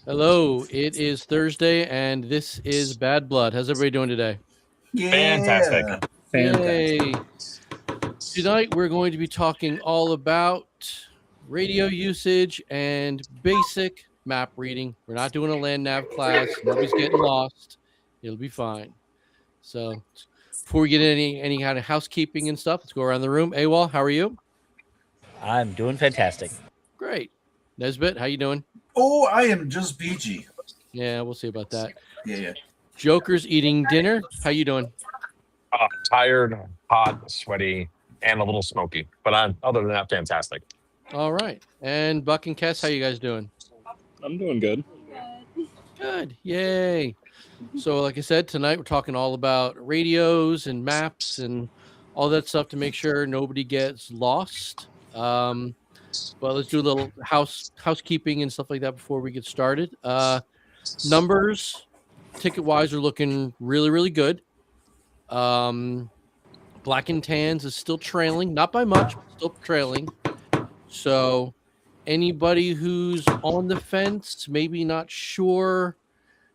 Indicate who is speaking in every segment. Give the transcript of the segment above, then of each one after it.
Speaker 1: Hello, it is Thursday, and this is Bad Blood. How's everybody doing today?
Speaker 2: Fantastic.
Speaker 3: Yeah.
Speaker 1: Yay! Tonight we're going to be talking all about radio usage and basic map reading. We're not doing a land nav class. Nobody's getting lost. It'll be fine. So, before we get any kind of housekeeping and stuff, let's go around the room. AWOL, how are you?
Speaker 4: I'm doing fantastic.
Speaker 1: Great. Nesbit, how you doing?
Speaker 3: Oh, I am just peachy.
Speaker 1: Yeah, we'll see about that.
Speaker 3: Yeah.
Speaker 1: Joker's eating dinner. How you doing?
Speaker 2: Tired, hot, sweaty, and a little smoky. But other than that, fantastic.
Speaker 1: All right. And Buck and Kess, how you guys doing?
Speaker 5: I'm doing good.
Speaker 1: Good. Yay. So, like I said, tonight we're talking all about radios and maps and all that stuff to make sure nobody gets lost. But let's do a little housekeeping and stuff like that before we get started. Numbers, ticket-wise, are looking really, really good. Black and Tans is still trailing, not by much, but still trailing. So anybody who's on the fence, maybe not sure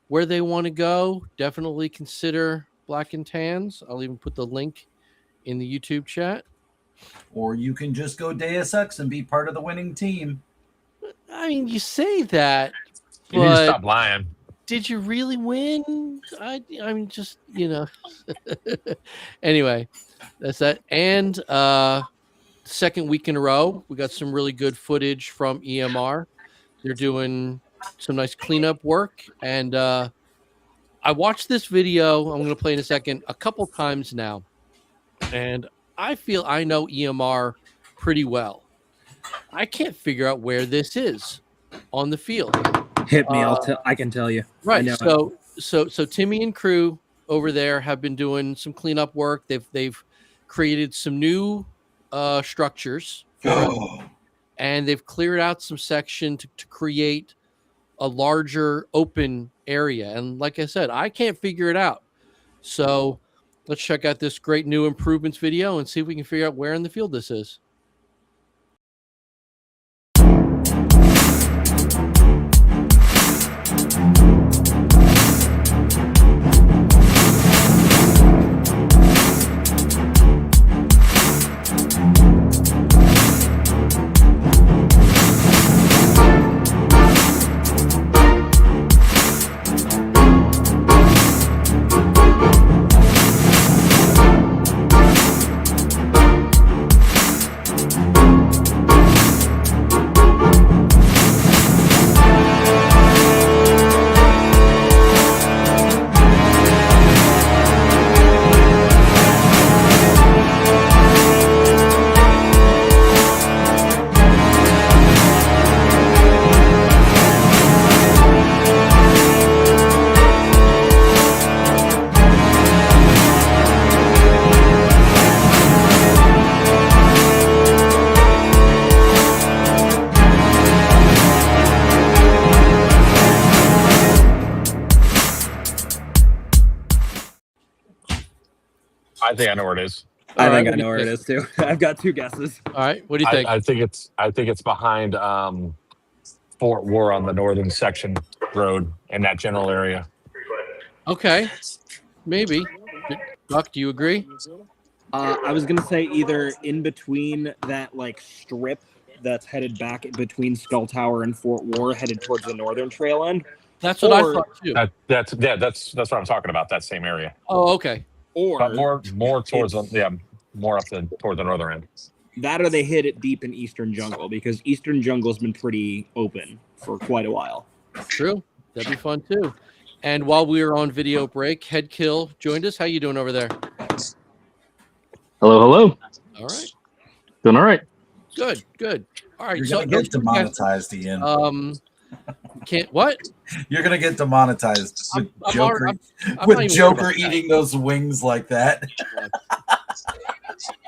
Speaker 1: where they want to go, definitely consider Black and Tans. I'll even put the link in the YouTube chat.
Speaker 3: Or you can just go Deus Ex and be part of the winning team.
Speaker 1: I mean, you say that,
Speaker 2: You need to
Speaker 1: but
Speaker 2: stop lying.
Speaker 1: did you really win? I mean, just, Anyway, that's that. And second week in a row, we got some really good footage from EMR. They're doing some nice cleanup work. And I watched this video, I'm going to play in a second, a couple times now. And I feel I know EMR pretty well. I can't figure out where this is on the field.
Speaker 5: Hit me. I can tell you.
Speaker 1: Right. So Timmy and crew over there have been doing some cleanup work. They've created some new structures for it, and they've cleared out some section to create a larger open area. And like I said, I can't figure it out. So let's check out this great new improvements video and see if we can figure out where in the field this is.
Speaker 2: I think I know where it is.
Speaker 5: I think I know where it is too. I've got two guesses.
Speaker 1: All right. What do you think?
Speaker 2: I think it's behind Fort War on the northern section road in that general area.
Speaker 1: Okay. Maybe. Buck, do you agree?
Speaker 5: I was gonna say either in between that strip that's headed back between Skull Tower and Fort War, headed towards the northern trail end.
Speaker 1: That's what I thought too.
Speaker 2: That's what I'm talking about. That same area.
Speaker 1: Oh, okay.
Speaker 5: Or
Speaker 2: But more towards more up toward the northern end.
Speaker 5: that, or they hit it deep in Eastern Jungle, because Eastern Jungle's been pretty open for quite a while.
Speaker 1: True. That'd be fun too. And while we were on video break, Headkill joined us. How you doing over there?
Speaker 6: Hello.
Speaker 1: All right.
Speaker 6: Doing all right.
Speaker 1: Good. All right.
Speaker 3: You're gonna get demonetized, Ian.
Speaker 1: Can't what?
Speaker 3: You're gonna get demonetized with
Speaker 1: I'm
Speaker 3: Joker,
Speaker 1: I'm not
Speaker 3: with
Speaker 1: even
Speaker 3: Joker
Speaker 1: worried about
Speaker 3: eating those wings like that.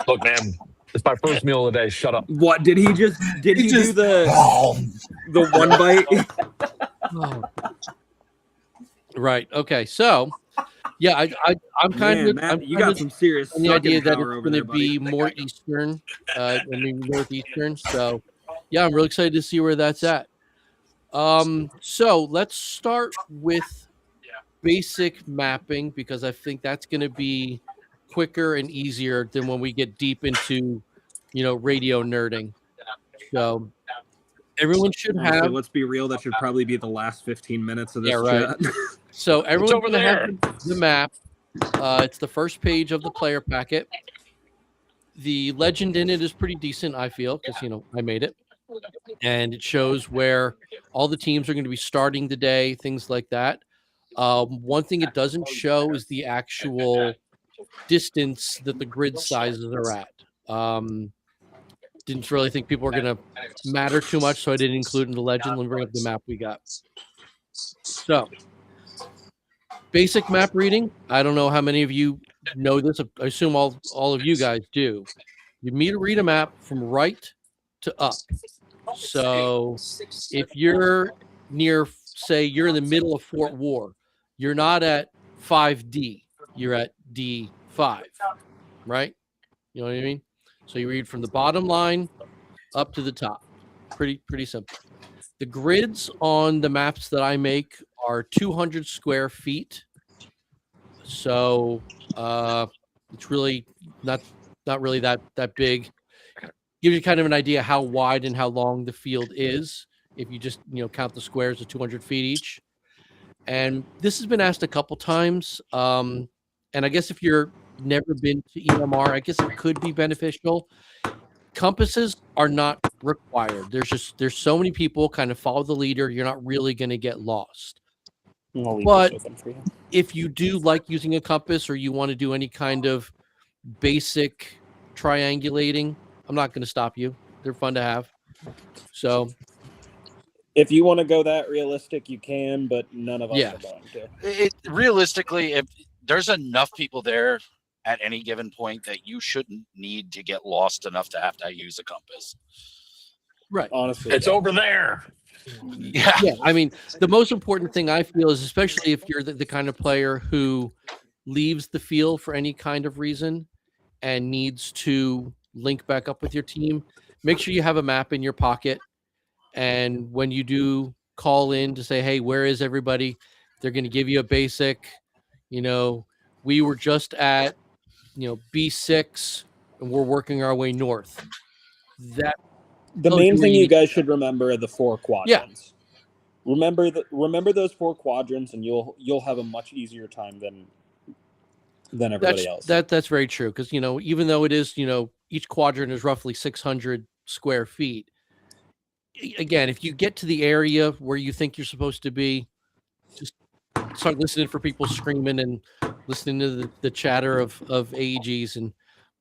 Speaker 2: Look, man, it's my first meal of the day. Shut up.
Speaker 5: What did he just? Did he do the one bite?
Speaker 1: Oh. Right. Okay. So, yeah, I'm kind of.
Speaker 5: You got some serious.
Speaker 1: The idea that it's
Speaker 5: over
Speaker 1: going
Speaker 5: there,
Speaker 1: to be
Speaker 5: buddy.
Speaker 1: more eastern, maybe northeastern. So, yeah, I'm really excited to see where that's at. So let's start with basic mapping because I think that's going to be quicker and easier than when we get deep into, radio nerding. So everyone should
Speaker 5: Honestly,
Speaker 1: have.
Speaker 5: let's be real. That should probably be the last 15 minutes of this
Speaker 1: Yeah, right.
Speaker 5: chat.
Speaker 1: So everyone's
Speaker 2: over
Speaker 1: going to have
Speaker 2: there?
Speaker 1: the map. It's the first page of the player packet. The legend in it is pretty decent, I feel, because I made it, and it shows where all the teams are going to be starting the day, things like that. One thing it doesn't show is the actual distance that the grid sizes are at. Didn't really think people were going to matter too much, so I didn't include in the legend. Let me bring up the map we got. So, basic map reading. I don't know how many of you know this. I assume all of you guys do. You need to read a map from right to up. So if you're near, say, you're in the middle of Fort War, you're not at 5D, you're at D5, right? You know what I mean? So you read from the bottom line up to the top. Pretty simple. The grids on the maps that I make are 200 square feet. So it's really not really that big. Gives you kind of an idea how wide and how long the field is if you just count the squares of 200 feet each. And this has been asked a couple times. And I guess if you're never been to EMR, I guess it could be beneficial. Compasses are not required. There's so many people kind of follow the leader. You're not really going to get lost. But if you do like using a compass or you want to do any kind of basic triangulating, I'm not going to stop you. They're fun to have. So
Speaker 5: if you want to go that realistic, you can, but none of us
Speaker 1: Yeah.
Speaker 5: are going to.
Speaker 6: Realistically, if there's enough people there at any given point that you shouldn't need to get lost enough to have to use a compass.
Speaker 1: Right.
Speaker 5: Honestly,
Speaker 2: It's over there.
Speaker 6: Yeah.
Speaker 1: Yeah, I mean, the most important thing I feel is, especially if you're the kind of player who leaves the field for any kind of reason and needs to link back up with your team, make sure you have a map in your pocket. And when you do call in to say, hey, where is everybody? They're going to give you a basic, we were just at, B6 and we're working our way north. That
Speaker 5: the main thing you guys should remember are the 4 quadrants. Yeah. Remember those 4 quadrants, and you'll have a much easier time than everybody else.
Speaker 1: That's very true, because even though it is each quadrant is roughly 600 square feet. Again, if you get to the area where you think you're supposed to be, just start listening for people screaming and listening to the chatter of AEGs, and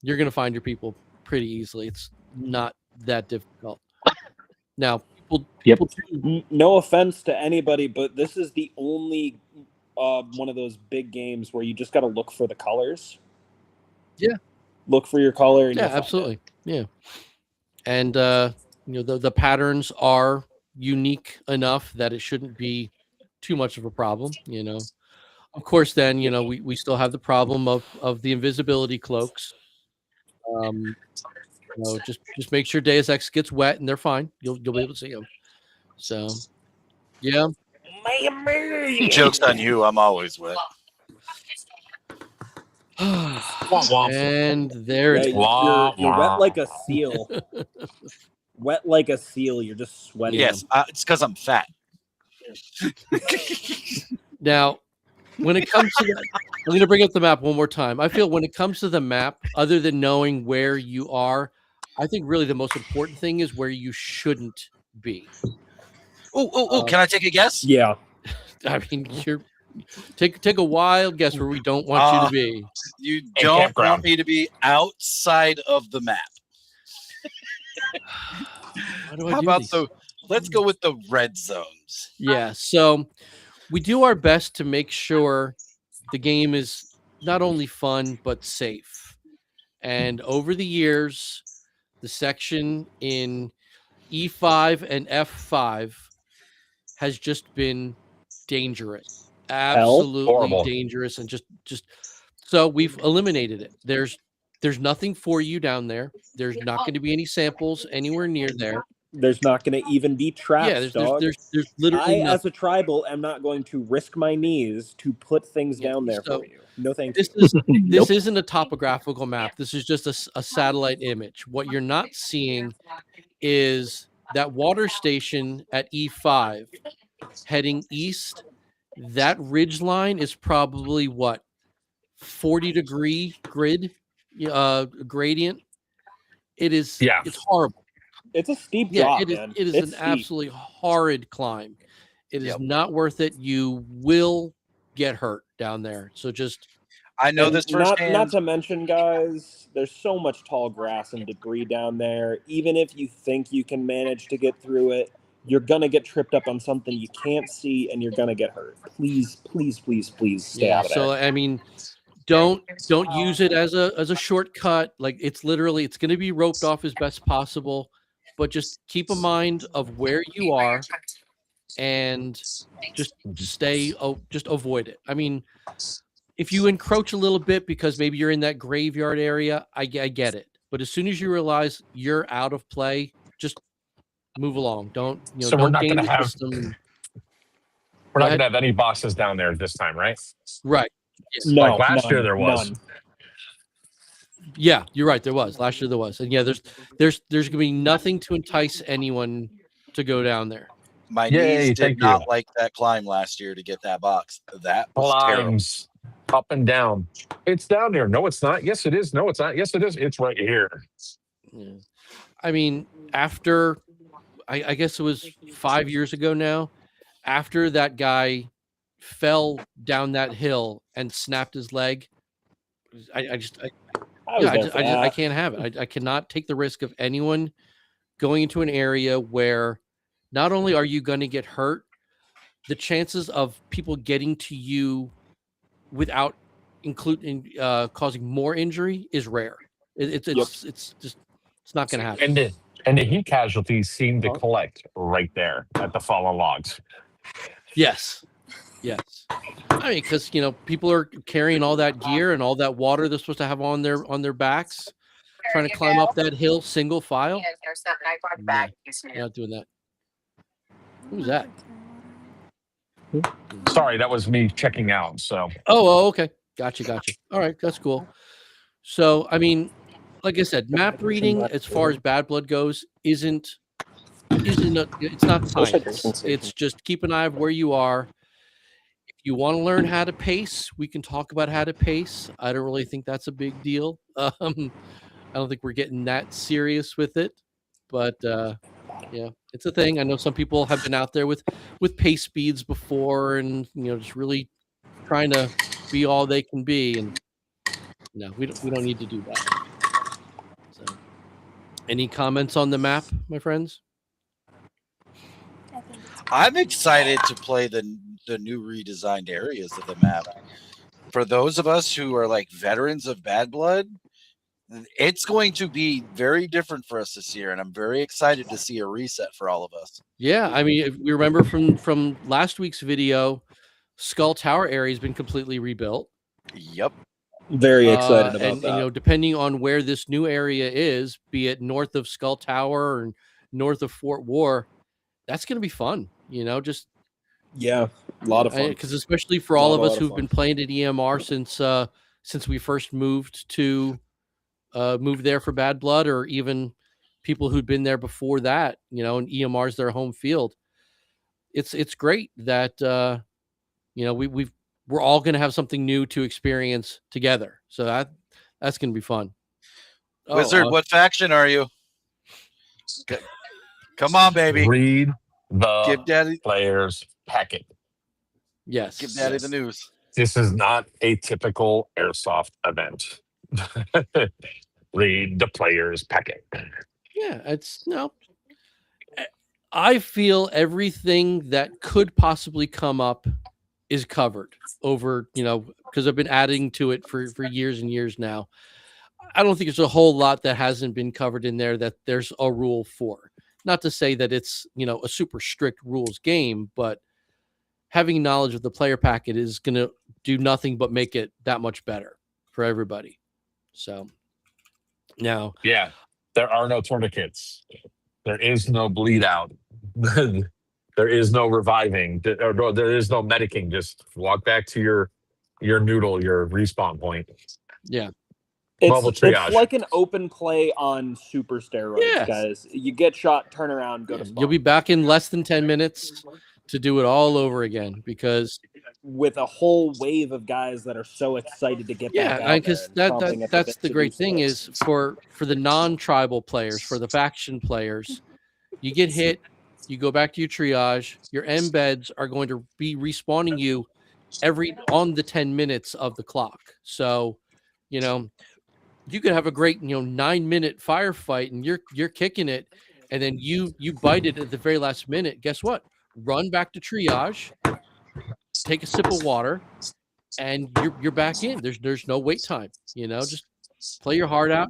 Speaker 1: you're going to find your people pretty easily. It's not that difficult. Now, people
Speaker 5: no offense to anybody, but this is the only one of those big games where you just got to look for the colors.
Speaker 1: Yeah.
Speaker 5: Look for your color. And
Speaker 1: yeah, absolutely. Yeah. And, the patterns are unique enough that it shouldn't be too much of a problem, Of course, then, we still have the problem of the invisibility cloaks. Just make sure Deus Ex gets wet and they're fine. You'll be able to see them. So, yeah.
Speaker 6: Joke's on you. I'm always wet.
Speaker 1: And there it is.
Speaker 5: You're wet like a seal. Wet like a seal. You're just sweating.
Speaker 6: Yes, it's because I'm fat.
Speaker 1: Now, when it comes to that, I'm going to bring up the map one more time. I feel when it comes to the map, other than knowing where you are, I think really the most important thing is where you shouldn't be.
Speaker 6: Oh! Can I take a guess?
Speaker 5: Yeah.
Speaker 1: I mean, take a wild guess where we don't want you to be.
Speaker 6: You don't want me to be outside of the map. How about let's go with the red zones.
Speaker 1: Yeah, so we do our best to make sure the game is not only fun but safe. And over the years, the section in E5 and F5 has just been dangerous. Absolutely dangerous, and just so we've eliminated it. There's nothing for you down there. There's not going to be any samples anywhere near there.
Speaker 5: There's not going to even be traps,
Speaker 1: Yeah,
Speaker 5: dog.
Speaker 1: there's literally
Speaker 5: I,
Speaker 1: nothing.
Speaker 5: as a tribal, am not going to risk my knees to put things
Speaker 1: Yeah,
Speaker 5: down there
Speaker 1: so
Speaker 5: for you. No, thank
Speaker 1: This
Speaker 5: you.
Speaker 1: is this
Speaker 5: Nope.
Speaker 1: isn't a topographical map. This is just a satellite image. What you're not seeing is that water station at E5 heading east. That ridge line is probably what 40-degree gradient. It's horrible.
Speaker 5: It's a steep
Speaker 1: Yeah,
Speaker 5: drop,
Speaker 1: it is.
Speaker 5: man.
Speaker 1: It is
Speaker 5: It's
Speaker 1: an
Speaker 5: steep.
Speaker 1: absolutely horrid climb. It is
Speaker 6: Yep.
Speaker 1: not worth it. You will get hurt down there. So just
Speaker 6: I know
Speaker 5: And
Speaker 6: this
Speaker 5: not
Speaker 6: firsthand.
Speaker 5: to mention, guys, there's so much tall grass and debris down there. Even if you think you can manage to get through it, you're gonna get tripped up on something you can't see, and you're gonna get hurt. Please, please, please, please stay out of there.
Speaker 1: So I mean, don't use it as a shortcut. Like it's going to be roped off as best possible, but just keep a mind of where you are and just just avoid it. I mean, if you encroach a little bit because maybe you're in that graveyard area, I get it. But as soon as you realize you're out of play, just move along. Don't
Speaker 2: So we're
Speaker 1: don't
Speaker 2: not
Speaker 1: game
Speaker 2: going to
Speaker 1: the
Speaker 2: have
Speaker 1: system.
Speaker 2: we're not going to have any bosses down there this time, right?
Speaker 1: Right.
Speaker 5: No,
Speaker 2: Like last year there was.
Speaker 5: none.
Speaker 1: Yeah, you're right. There was last year. There was, and yeah, there's gonna be nothing to entice anyone to go down there.
Speaker 6: My
Speaker 2: Yay,
Speaker 6: knees did
Speaker 2: thank
Speaker 6: not
Speaker 2: you.
Speaker 6: like that climb last year to get that box. That was terrible.
Speaker 2: Climbs up and down. It's down there. No, it's not. Yes, it is. No, it's not. Yes, it is. It's right here.
Speaker 1: Yeah. I mean, after I guess it was 5 years ago now, after that guy fell down that hill and snapped his leg, I can't have it. I cannot take the risk of anyone going into an area where not only are you going to get hurt, the chances of people getting to you without including causing more injury is rare. It's just it's not going to happen.
Speaker 2: And the heat casualties seem to collect right there at the fallen logs.
Speaker 1: Yes. I mean, because people are carrying all that gear and all that water they're supposed to have on their backs, trying to climb up that hill single file. You're not doing that. Who's that?
Speaker 2: Sorry, that was me checking out. So.
Speaker 1: Oh, okay. Gotcha. All right, that's cool. So, I mean, like I said, map reading as far as Bad Blood goes isn't it's not science. It's just keep an eye of where you are. If you want to learn how to pace, we can talk about how to pace. I don't really think that's a big deal. I don't think we're getting that serious with it, but yeah, it's a thing. I know some people have been out there with pace speeds before, and just really trying to be all they can be, and no, we don't need to do that. So, any comments on the map, my friends?
Speaker 6: I'm excited to play the new redesigned areas of the map. For those of us who are like veterans of Bad Blood, it's going to be very different for us this year, and I'm very excited to see a reset for all of us.
Speaker 1: Yeah, I mean, if we remember from last week's video, Skull Tower area has been completely rebuilt.
Speaker 6: Yep.
Speaker 5: Very excited about that.
Speaker 1: And depending on where this new area is, be it north of Skull Tower or north of Fort War, that's going to be fun. Just
Speaker 5: a lot of fun.
Speaker 1: Because especially for all of us who've been playing at EMR since we first moved there for Bad Blood, or even people who'd been there before that, and EMR's their home field. It's great that we're all going to have something new to experience together. So that's going to be fun.
Speaker 6: Wizard, what faction are you? Come on, baby.
Speaker 2: Read the
Speaker 6: Give Daddy
Speaker 2: player's packet.
Speaker 1: Yes.
Speaker 6: Give Daddy the news.
Speaker 2: This is not a typical Airsoft event. Read the player's packet.
Speaker 1: Yeah, I feel everything that could possibly come up is covered over, because I've been adding to it for years and years now. I don't think there's a whole lot that hasn't been covered in there that there's a rule for. Not to say that it's, a super strict rules game, but having knowledge of the player packet is going to do nothing but make it that much better for everybody. So now,
Speaker 2: yeah, there are no tourniquets. There is no bleed out. There is no reviving. There is no medicing. Just walk back to your noodle, your respawn point.
Speaker 1: Yeah.
Speaker 2: Mobile
Speaker 5: It's
Speaker 2: triage.
Speaker 5: like an open play on super steroids,
Speaker 1: Yes.
Speaker 5: guys. You get shot, turn around, go to spawn.
Speaker 1: You'll be back in less than 10 minutes to do it all over again because
Speaker 5: with a whole wave of guys that are so excited to get back out
Speaker 1: because
Speaker 5: there. And chomping at
Speaker 1: that's
Speaker 5: bit
Speaker 1: the
Speaker 5: to
Speaker 1: great
Speaker 5: do
Speaker 1: thing
Speaker 5: so.
Speaker 1: is for the non-tribal players, for the faction players, you get hit, you go back to your triage, your embeds are going to be respawning you on the 10 minutes of the clock. So, you could have a great 9-minute firefight and you're kicking it, and then you bite it at the very last minute. Guess what? Run back to triage, take a sip of water, and you're back in. There's no wait time. Just play your heart out.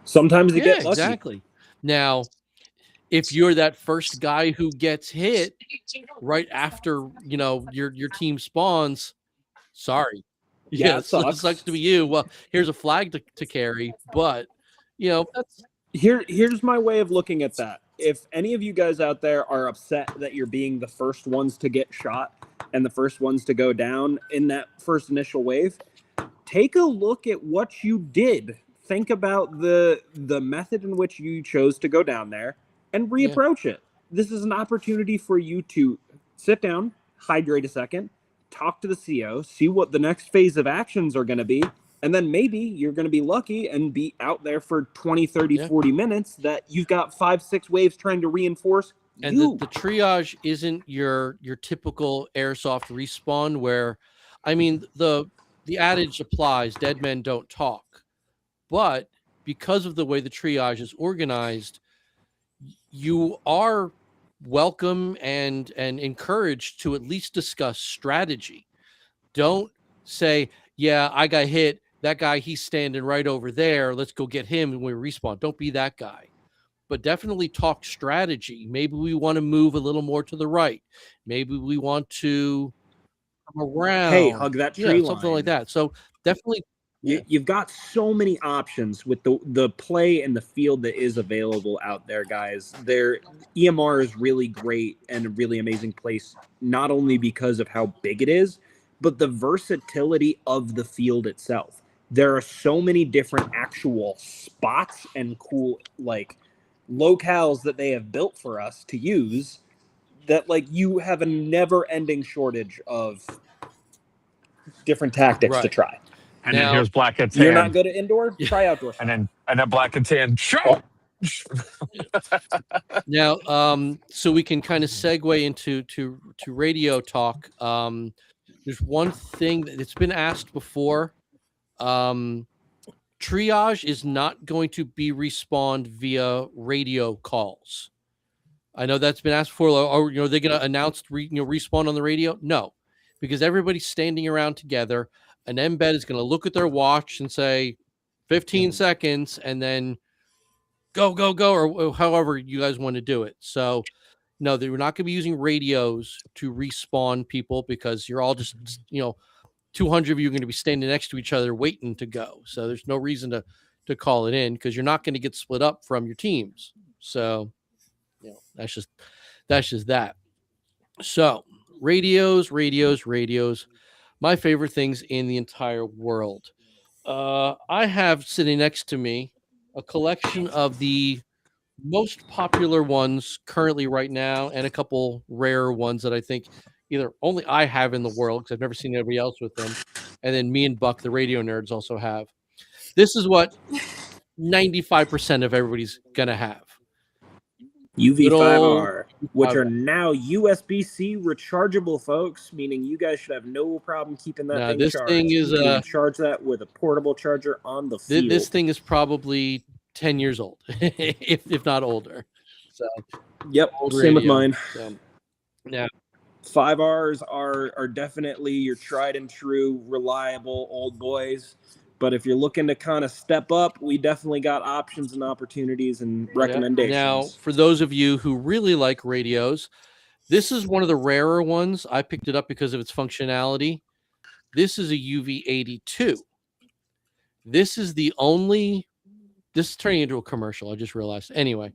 Speaker 5: Sometimes you get lucky.
Speaker 1: Exactly. Now, if you're that first guy who gets hit right after your team spawns, sorry.
Speaker 5: Yeah,
Speaker 1: it sucks to be you. Well, here's a flag to carry, but that's
Speaker 5: here's my way of looking at that. If any of you guys out there are upset that you're being the first ones to get shot and the first ones to go down in that first initial wave, take a look at what you did. Think about the method in which you chose to go down there and reapproach it. This is an opportunity for you to sit down, hydrate a second, talk to the CO, see what the next phase of actions are going to be, and then maybe you're going to be lucky and be out there for 20, 30, 40 minutes that you've got 5-6 waves trying to reinforce
Speaker 1: and
Speaker 5: you.
Speaker 1: The triage isn't your typical airsoft respawn where, I mean, the adage applies, dead men don't talk. But because of the way the triage is organized, you are welcome and encouraged to at least discuss strategy. Don't say, yeah, I got hit. That guy, he's standing right over there. Let's go get him when we respawn. Don't be that guy. But definitely talk strategy. Maybe we want to move a little more to the right. Maybe we want to come around.
Speaker 5: Hey, hug that tree line.
Speaker 1: Something like that. So definitely.
Speaker 5: You've got so many options with the play and the field that is available out there, guys. Their EMR is really great and a really amazing place, not only because of how big it is, but the versatility of the field itself. There are so many different actual spots and cool locales that they have built for us to use that you have a never-ending shortage of different tactics to try.
Speaker 2: And then here's black and tan.
Speaker 5: You're not good at indoor? Try outdoor.
Speaker 2: And then black and tan.
Speaker 1: Now, so we can kind of segue into radio talk. There's one thing that's been asked before. Triage is not going to be respawned via radio calls. I know that's been asked before. Are they going to announce respawn on the radio? No, because everybody's standing around together. An embed is going to look at their watch and say 15 seconds and then go, or however you guys want to do it. So, no, they're not going to be using radios to respawn people because you're all just, 200 of you are going to be standing next to each other waiting to go. So there's no reason to call it in because you're not going to get split up from your teams. So, that's just that. So radios. My favorite things in the entire world. I have sitting next to me a collection of the most popular ones currently right now and a couple rarer ones that I think either only I have in the world because I've never seen anybody else with them. And then me and Buck, the radio nerds, also have. This is what 95% of everybody's going to have.
Speaker 5: UV5R, which are now USB-C rechargeable, folks, meaning you guys should have no problem keeping that thing charged.
Speaker 1: Thing is,
Speaker 5: you can charge that with a portable charger on the field.
Speaker 1: This thing is probably 10 years old, if not older. So,
Speaker 5: yep, same with mine.
Speaker 1: So, yeah.
Speaker 5: 5Rs are definitely your tried and true, reliable old boys. But if you're looking to kind of step up, we definitely got options and opportunities and recommendations.
Speaker 1: Now, for those of you who really like radios, this is one of the rarer ones. I picked it up because of its functionality. This is a UV82. This is the only This is turning into a commercial. I just realized. Anyway,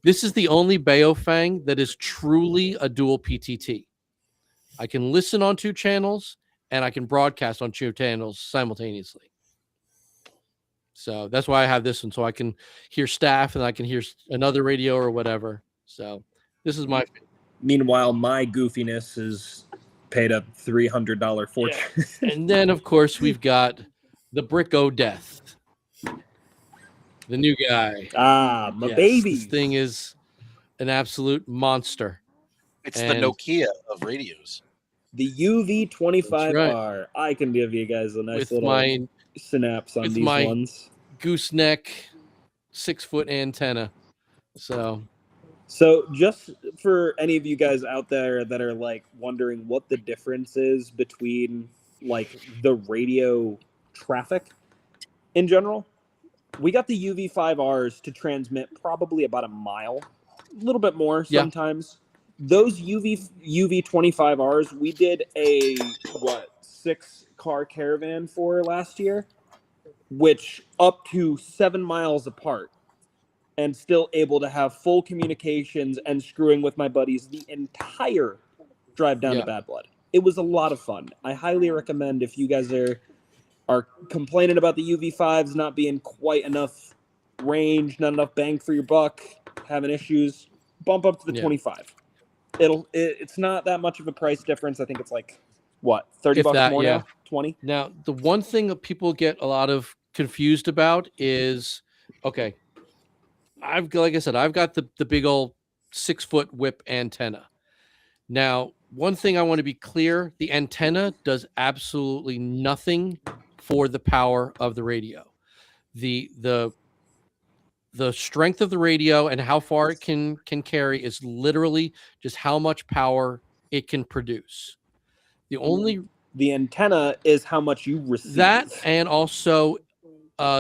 Speaker 1: this is the only Baofeng that is truly a dual PTT. I can listen on 2 channels and I can broadcast on 2 channels simultaneously. So that's why I have this one, so I can hear staff and I can hear another radio or whatever. So this is my.
Speaker 5: Meanwhile, my goofiness is paid a $300 fortune.
Speaker 1: Yeah. And then, of course, we've got the Brick O Death, the new guy.
Speaker 5: My
Speaker 1: Yes,
Speaker 5: baby.
Speaker 1: This thing is an absolute monster.
Speaker 6: It's the Nokia of radios.
Speaker 5: The UV25R. Right. I can give you guys a nice little synapse on these ones.
Speaker 1: Gooseneck 6-foot antenna. So
Speaker 5: just for any of you guys out there that are like wondering what the difference is between like the radio traffic in general, we got the UV5Rs to transmit probably about a mile, a little bit more sometimes. Those UV25Rs, we did a 6-car caravan for last year, which up to 7 miles apart, and still able to have full communications and screwing with my buddies the entire drive down to Bad Blood. It was a lot of fun. I highly recommend, if you guys are complaining about the UV5s not being quite enough range, not enough bang for your buck, having issues, bump up to the 25. It's not that much of a price difference. I think it's like $30 more now, 20.
Speaker 1: Now, the one thing that people get a lot of confused about is, okay, like I said, I've got the big old 6-foot whip antenna. Now, one thing I want to be clear, the antenna does absolutely nothing for the power of the radio. The strength of the radio and how far it can carry is literally just how much power it can produce.
Speaker 5: The antenna is how much you receive.
Speaker 1: That, and also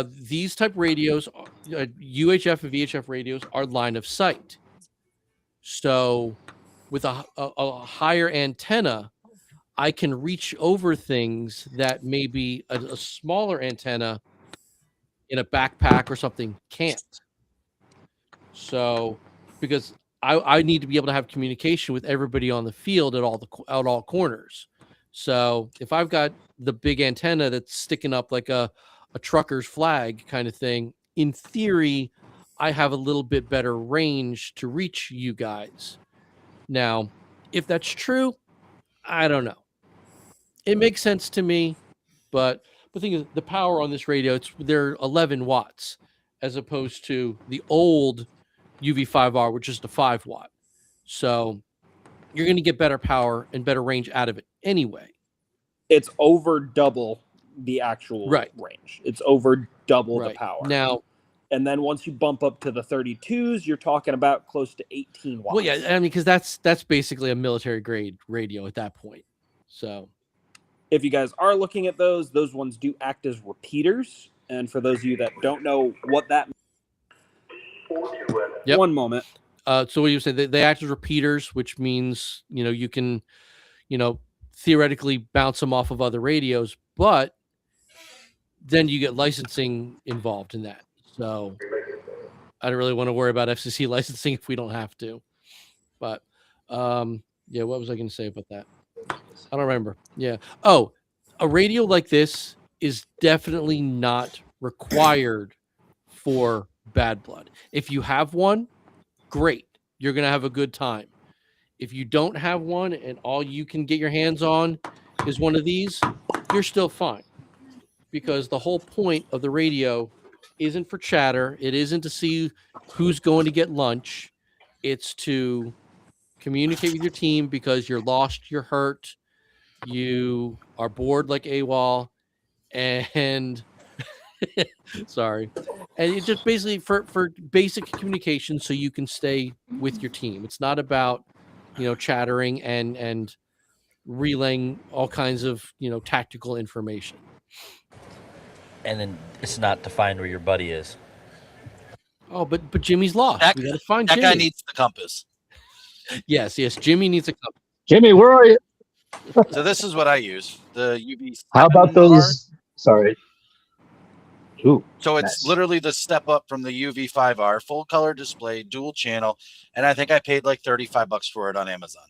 Speaker 1: these type radios, UHF and VHF radios, are line of sight. So with a higher antenna, I can reach over things that maybe a smaller antenna in a backpack or something can't. So, because I need to be able to have communication with everybody on the field at all corners. So if I've got the big antenna that's sticking up like a trucker's flag kind of thing, in theory, I have a little bit better range to reach you guys. Now, if that's true, I don't know. It makes sense to me, but the thing is, the power on this radio, they're 11 watts, as opposed to the old UV5R, which is the 5 watt. So you're going to get better power and better range out of it anyway.
Speaker 5: It's over double the actual range. It's over double the power.
Speaker 1: Now,
Speaker 5: and then once you bump up to the 32s, you're talking about close to 18 watts.
Speaker 1: Well, yeah, I mean, because that's basically a military grade radio at that point. So
Speaker 5: if you guys are looking at those ones do act as repeaters. And for those of you that don't know what that means, one moment.
Speaker 1: So what you say, they act as repeaters, which means, you can, theoretically bounce them off of other radios, but then you get licensing involved in that. So I don't really want to worry about FCC licensing if we don't have to. But what was I going to say about that? I don't remember. Yeah. Oh, a radio like this is definitely not required for Bad Blood. If you have one, great. You're going to have a good time. If you don't have one and all you can get your hands on is one of these, you're still fine. Because the whole point of the radio isn't for chatter. It isn't to see who's going to get lunch. It's to communicate with your team because you're lost, you're hurt, you are bored like AWOL, and sorry. And it's just basically for basic communication so you can stay with your team. It's not about, chattering and relaying all kinds of, tactical information.
Speaker 4: And then it's not to find where your buddy is.
Speaker 1: Oh, but Jimmy's lost. We got to find Jimmy.
Speaker 6: That guy needs the compass.
Speaker 1: Yes, Jimmy needs a compass.
Speaker 7: Jimmy, where are you?
Speaker 6: So this is what I use. The UV.
Speaker 7: How about those? Sorry. Ooh,
Speaker 6: So it's
Speaker 7: nice.
Speaker 6: literally the step up from the UV5R, full color display, dual channel, and I think I paid like $35 for it on Amazon.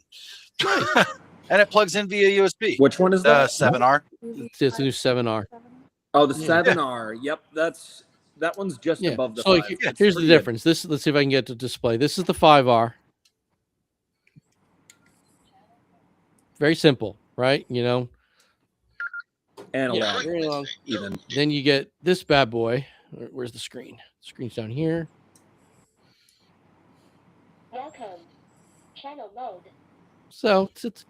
Speaker 6: And it plugs in via USB.
Speaker 5: Which one is
Speaker 6: The
Speaker 5: that?
Speaker 6: 7R.
Speaker 1: It's a new 7R.
Speaker 5: Oh, the
Speaker 1: Yeah.
Speaker 5: 7R. Yep, that one's just
Speaker 1: Yeah.
Speaker 5: above the
Speaker 1: So
Speaker 5: 5. It's
Speaker 1: here's the
Speaker 5: pretty good.
Speaker 1: difference. Let's see if I can get to display. This is the 5R. Very simple, right?
Speaker 5: Analog.
Speaker 1: Very long.
Speaker 5: Even.
Speaker 1: Then you get this bad boy. Where's the screen? The screen's down here.
Speaker 8: Welcome. Channel mode.
Speaker 1: So it's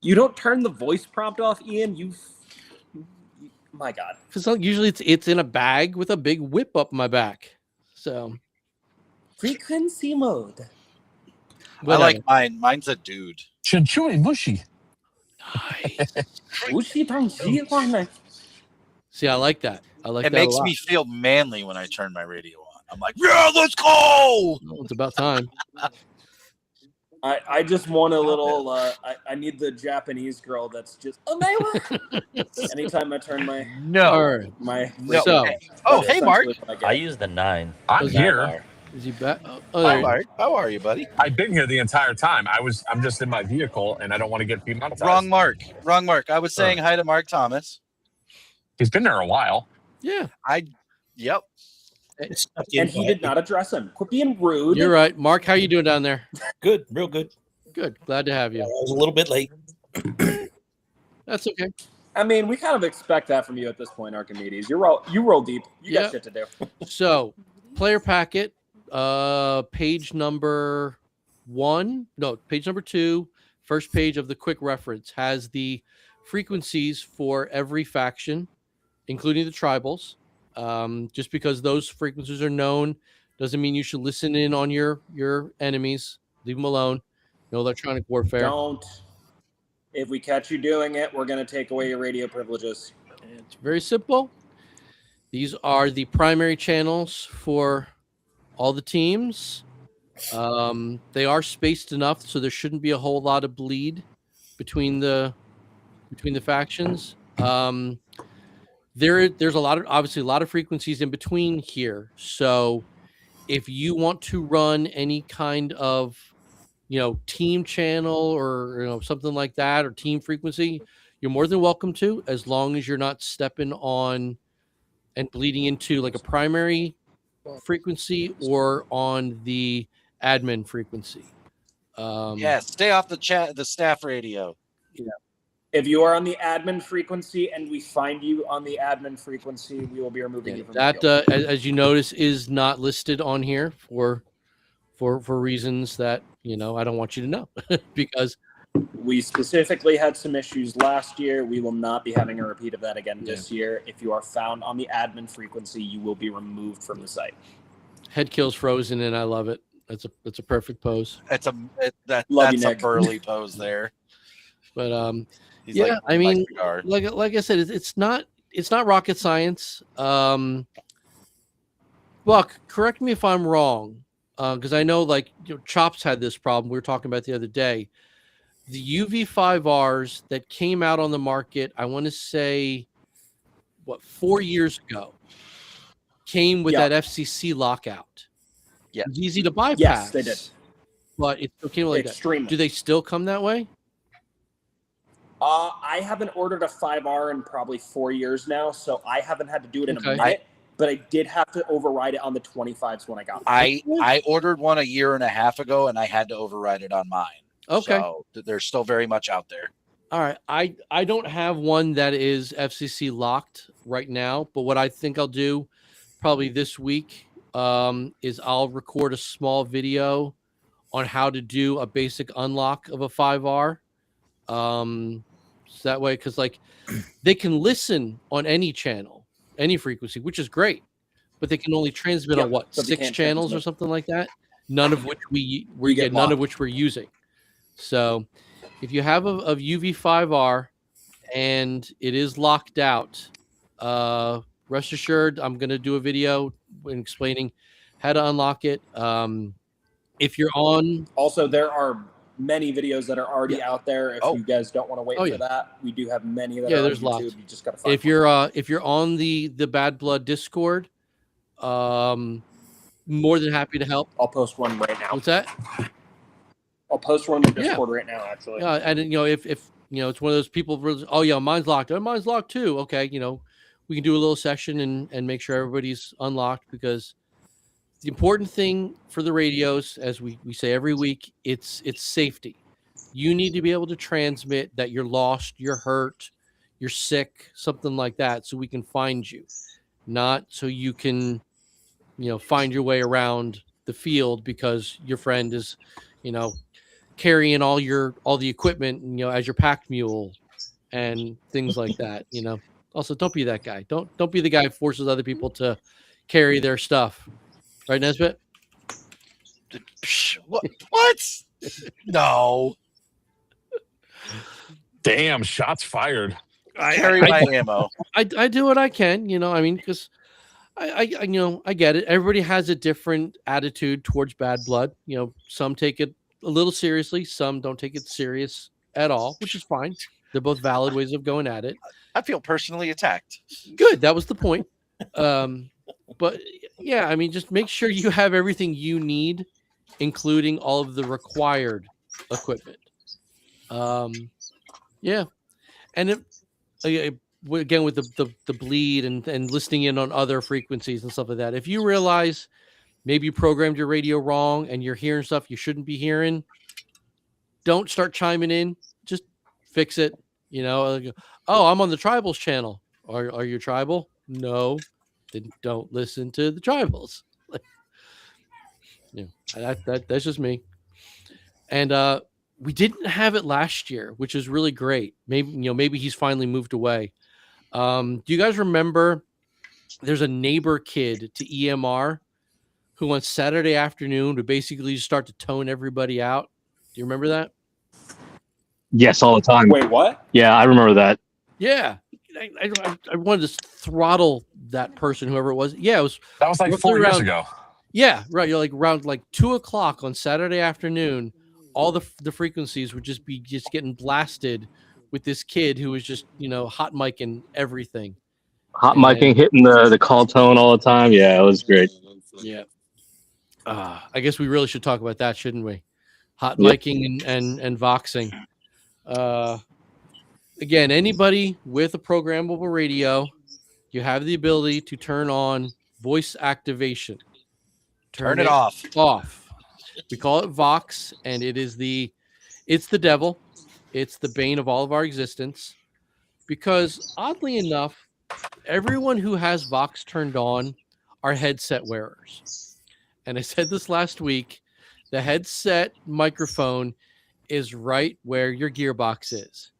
Speaker 5: You don't turn the voice prompt off, Ian. My God.
Speaker 1: usually it's in a bag with a big whip up my back. So
Speaker 5: Frequency mode.
Speaker 6: I like mine. Mine's a dude.
Speaker 2: Chinchuy mushy.
Speaker 1: Nice. See, I like that. I like
Speaker 6: It
Speaker 1: that a
Speaker 6: makes
Speaker 1: lot.
Speaker 6: me feel manly when I turn my radio on. I'm like, yeah, let's go.
Speaker 1: Well, it's about time.
Speaker 5: I just want a little. I need the Japanese girl that's just. Anytime I turn my
Speaker 1: All right.
Speaker 5: my.
Speaker 6: No.
Speaker 1: So,
Speaker 6: Oh, hey, Mark.
Speaker 4: I use the 9.
Speaker 2: I'm
Speaker 4: the
Speaker 2: here.
Speaker 4: 9R.
Speaker 1: is he back? Oh,
Speaker 6: Hi,
Speaker 1: there.
Speaker 6: Mark. How are you, buddy?
Speaker 2: I've been here the entire time. I'm just in my vehicle, and I don't want to get demonetized.
Speaker 6: Wrong Mark. Wrong Mark. I was saying hi to Mark Thomas.
Speaker 2: He's been there a while.
Speaker 1: Yeah.
Speaker 6: Yep.
Speaker 5: And he did not address him. Quit being rude.
Speaker 1: You're right. Mark, how you doing down there?
Speaker 7: Good, real good.
Speaker 1: Good. Glad to have
Speaker 7: I
Speaker 1: you.
Speaker 7: was a little bit late.
Speaker 1: That's okay.
Speaker 5: I mean, we kind of expect that from you at this point, Archimedes. You roll deep. You
Speaker 1: Yep.
Speaker 5: got shit to do.
Speaker 1: So, player packet, page number 1, no, page number 2, first page of the quick reference has the frequencies for every faction, including the tribals. Just because those frequencies are known doesn't mean you should listen in on your enemies. Leave them alone. No electronic warfare.
Speaker 5: Don't. If we catch you doing it, we're going to take away your radio privileges.
Speaker 1: It's very simple. These are the primary channels for all the teams. They are spaced enough, so there shouldn't be a whole lot of bleed between the factions. There's obviously a lot of frequencies in between here. So if you want to run any kind of team channel or something like that, or team frequency, you're more than welcome to, as long as you're not stepping on and bleeding into like a primary frequency or on the admin frequency.
Speaker 6: Stay off the staff radio.
Speaker 5: Yeah. If you are on the admin frequency and we find you on the admin frequency, we will be removing you from
Speaker 1: that.
Speaker 5: the field.
Speaker 1: As you notice, is not listed on here for reasons that I don't want you to know because
Speaker 5: we specifically had some issues last year. We will not be having a repeat of that again this year. If you are found on the admin frequency, you will be removed from the site.
Speaker 1: Head kills frozen, and I love it. That's a perfect pose.
Speaker 6: That's a
Speaker 5: Nick.
Speaker 6: burly pose there.
Speaker 1: But
Speaker 6: He's
Speaker 1: yeah,
Speaker 6: like,
Speaker 1: I mean,
Speaker 6: cigar.
Speaker 1: like I said, it's not rocket science. Buck, correct me if I'm wrong, because I know Chops had this problem we were talking about the other day. The UV5Rs that came out on the market, I want to say, 4 years ago, came with that FCC lockout.
Speaker 6: Yeah,
Speaker 1: it's easy to bypass.
Speaker 5: Yes, they did.
Speaker 1: But it still came like
Speaker 5: Extremely.
Speaker 1: that. Do they still come that way?
Speaker 5: I haven't ordered a 5R in probably 4 years now, so I haven't had to do it in a minute. But I did have to override it on the 25s when I got them.
Speaker 6: I ordered one a year and a half ago, and I had to override it on mine.
Speaker 1: Okay.
Speaker 6: So they're still very much out there.
Speaker 1: All right. I don't have one that is FCC locked right now, but what I think I'll do probably this week is I'll record a small video on how to do a basic unlock of a 5R. So that way, because they can listen on any channel, any frequency, which is great, but they can only transmit on 6 channels or something like that. None of which none of which we're using. So if you have a UV5R and it is locked out, rest assured I'm going to do a video explaining how to unlock it. If you're on,
Speaker 5: also there are many videos that are already out there. If you guys don't want to wait for that, we do have many that are on
Speaker 1: there's
Speaker 5: YouTube.
Speaker 1: lots.
Speaker 5: You just got to find
Speaker 1: If you're on the Bad Blood Discord, more than happy to help.
Speaker 5: I'll post one right now.
Speaker 1: What's that?
Speaker 5: I'll post one in the Discord right now, actually.
Speaker 1: Yeah, and if it's one of those people, oh yeah, mine's locked. Oh, mine's locked too. Okay, we can do a little session and make sure everybody's unlocked, because the important thing for the radios, as we say every week, it's safety. You need to be able to transmit that you're lost, you're hurt, you're sick, something like that, so we can find you, not so you can find your way around the field because your friend is carrying all the equipment as your pack mule and things like that. Also, don't be that guy. Don't be the guy who forces other people to carry their stuff. Right, Nesbitt?
Speaker 6: What? No.
Speaker 2: Damn, shots fired.
Speaker 6: Carry my ammo.
Speaker 1: I do what I can, because I get it. Everybody has a different attitude towards Bad Blood. Some take it a little seriously, some don't take it serious at all, which is fine. They're both valid ways of going at it.
Speaker 6: I feel personally attacked.
Speaker 1: Good, that was the point. But yeah, just make sure you have everything you need, including all of the required equipment. Yeah, and again with the bleed and listening in on other frequencies and stuff like that. If you realize maybe you programmed your radio wrong and you're hearing stuff you shouldn't be hearing, don't start chiming in. Just fix it. Oh, I'm on the Tribals channel. Are you tribal? No. Then don't listen to the Tribals. That's just me. And we didn't have it last year, which is really great. Maybe he's finally moved away. Do you guys remember there's a neighbor kid to EMR who on Saturday afternoon would basically just start to tone everybody out? Do you remember that?
Speaker 9: Yes, all the time.
Speaker 5: Wait, what?
Speaker 9: Yeah, I remember that.
Speaker 1: Yeah. I wanted to throttle that person, whoever it was. Yeah,
Speaker 2: that was like 4 years ago.
Speaker 1: Yeah, right. You're around 2:00 on Saturday afternoon. All the frequencies would just be getting blasted with this kid who was just hot micing everything.
Speaker 9: Hot micing, hitting the call tone all the time. Yeah, it was great.
Speaker 1: Yeah. I guess we really should talk about that, shouldn't we? Hot micing and voxing. Again, anybody with a programmable radio, you have the ability to turn on voice activation.
Speaker 6: Turn it off.
Speaker 1: We call it Vox, and it's the devil. It's the bane of all of our existence, because oddly enough, everyone who has Vox turned on are headset wearers. And I said this last week, the headset microphone is right where your gearbox is.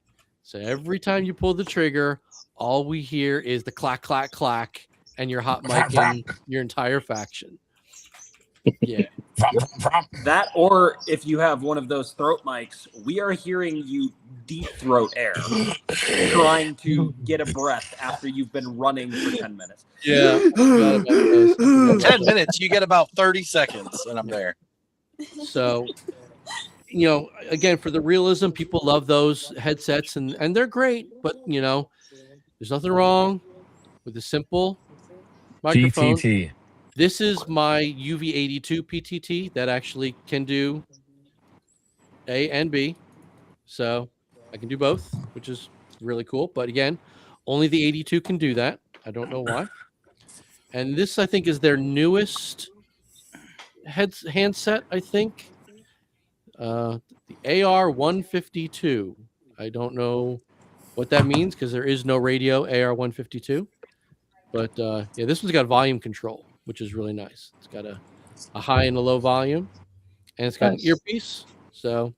Speaker 1: So every time you pull the trigger, all we hear is the clack, clack, clack, and you're hot micing your entire faction. Yeah.
Speaker 5: That, or if you have one of those throat mics, we are hearing you deep throat air, trying to get a breath after you've been running for 10 minutes.
Speaker 1: Yeah.
Speaker 6: 10 minutes, you get about 30 seconds, and I'm there.
Speaker 1: So, again, for the realism, people love those headsets, and they're great, but, there's nothing wrong with a simple microphone.
Speaker 2: PTT.
Speaker 1: This is my UV82 PTT that actually can do A and B. So I can do both, which is really cool. But again, only the 82 can do that. I don't know why. And this, I think, is their newest handset, I think. The AR-152. I don't know what that means because there is no radio AR-152. But yeah, this one's got volume control, which is really nice. It's got a high and a low volume, and it's got an earpiece. So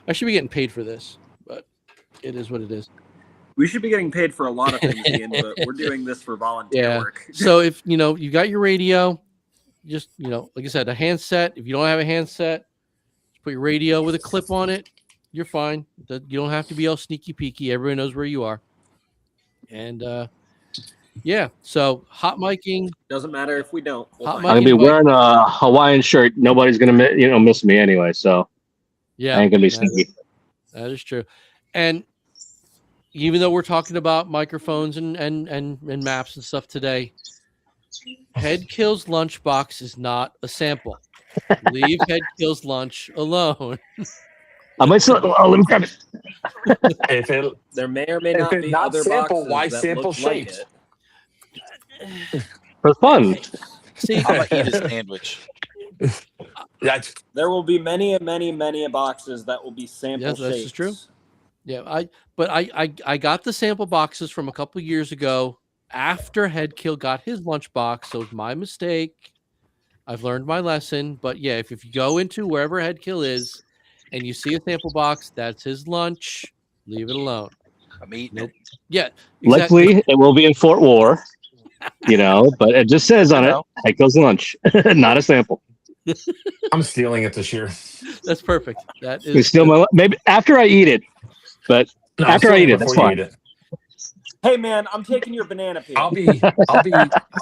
Speaker 1: I should be getting paid for this, but it is what it is.
Speaker 5: We should be getting paid for a lot of things, Ian, but we're doing this for volunteer work.
Speaker 1: So if you got your radio, just like I said, a handset. If you don't have a handset, just put your radio with a clip on it. You're fine. You don't have to be all sneaky peeky. Everyone knows where you are. And yeah, so hot miking
Speaker 5: doesn't matter if we don't.
Speaker 9: I'm gonna be wearing a Hawaiian shirt. Nobody's gonna miss me anyway. So
Speaker 1: Yeah,
Speaker 9: I ain't gonna be
Speaker 1: that
Speaker 9: sneaky.
Speaker 1: that is true. And even though we're talking about microphones and maps and stuff today, Head Kill's lunchbox is not a sample. Leave Head Kill's lunch alone.
Speaker 9: I might still. Oh, let me grab it.
Speaker 2: If it
Speaker 5: There may or may
Speaker 2: if
Speaker 5: not
Speaker 2: it's
Speaker 5: be
Speaker 2: not
Speaker 5: other
Speaker 2: sample,
Speaker 5: boxes
Speaker 2: why
Speaker 5: that
Speaker 2: sample
Speaker 5: look like
Speaker 2: shapes?
Speaker 5: it.
Speaker 9: For fun.
Speaker 1: See,
Speaker 6: I'm gonna eat a sandwich.
Speaker 2: That's
Speaker 5: There will be many boxes that will be sample
Speaker 1: Yes, this
Speaker 5: shapes.
Speaker 1: is true. Yeah, I got the sample boxes from a couple years ago after Headkill got his lunchbox, so it's my mistake. I've learned my lesson. But yeah, if you go into wherever Headkill is and you see a sample box, that's his lunch. Leave it alone.
Speaker 6: I'm eating
Speaker 1: Nope.
Speaker 6: it.
Speaker 1: Yeah, exactly.
Speaker 9: Likely, it will be in Fort War. But it just says on
Speaker 6: You
Speaker 9: it,
Speaker 6: know.
Speaker 9: Head Kill's lunch, not a sample.
Speaker 2: I'm stealing it this year.
Speaker 1: That's perfect. That
Speaker 9: You
Speaker 1: is
Speaker 9: steal my maybe after I eat it, but
Speaker 2: No, I'm
Speaker 9: after I
Speaker 2: stealing
Speaker 9: eat
Speaker 2: it
Speaker 9: it, that's
Speaker 2: before you
Speaker 9: fine.
Speaker 2: eat it.
Speaker 5: Hey man, I'm taking your banana peel.
Speaker 2: I'll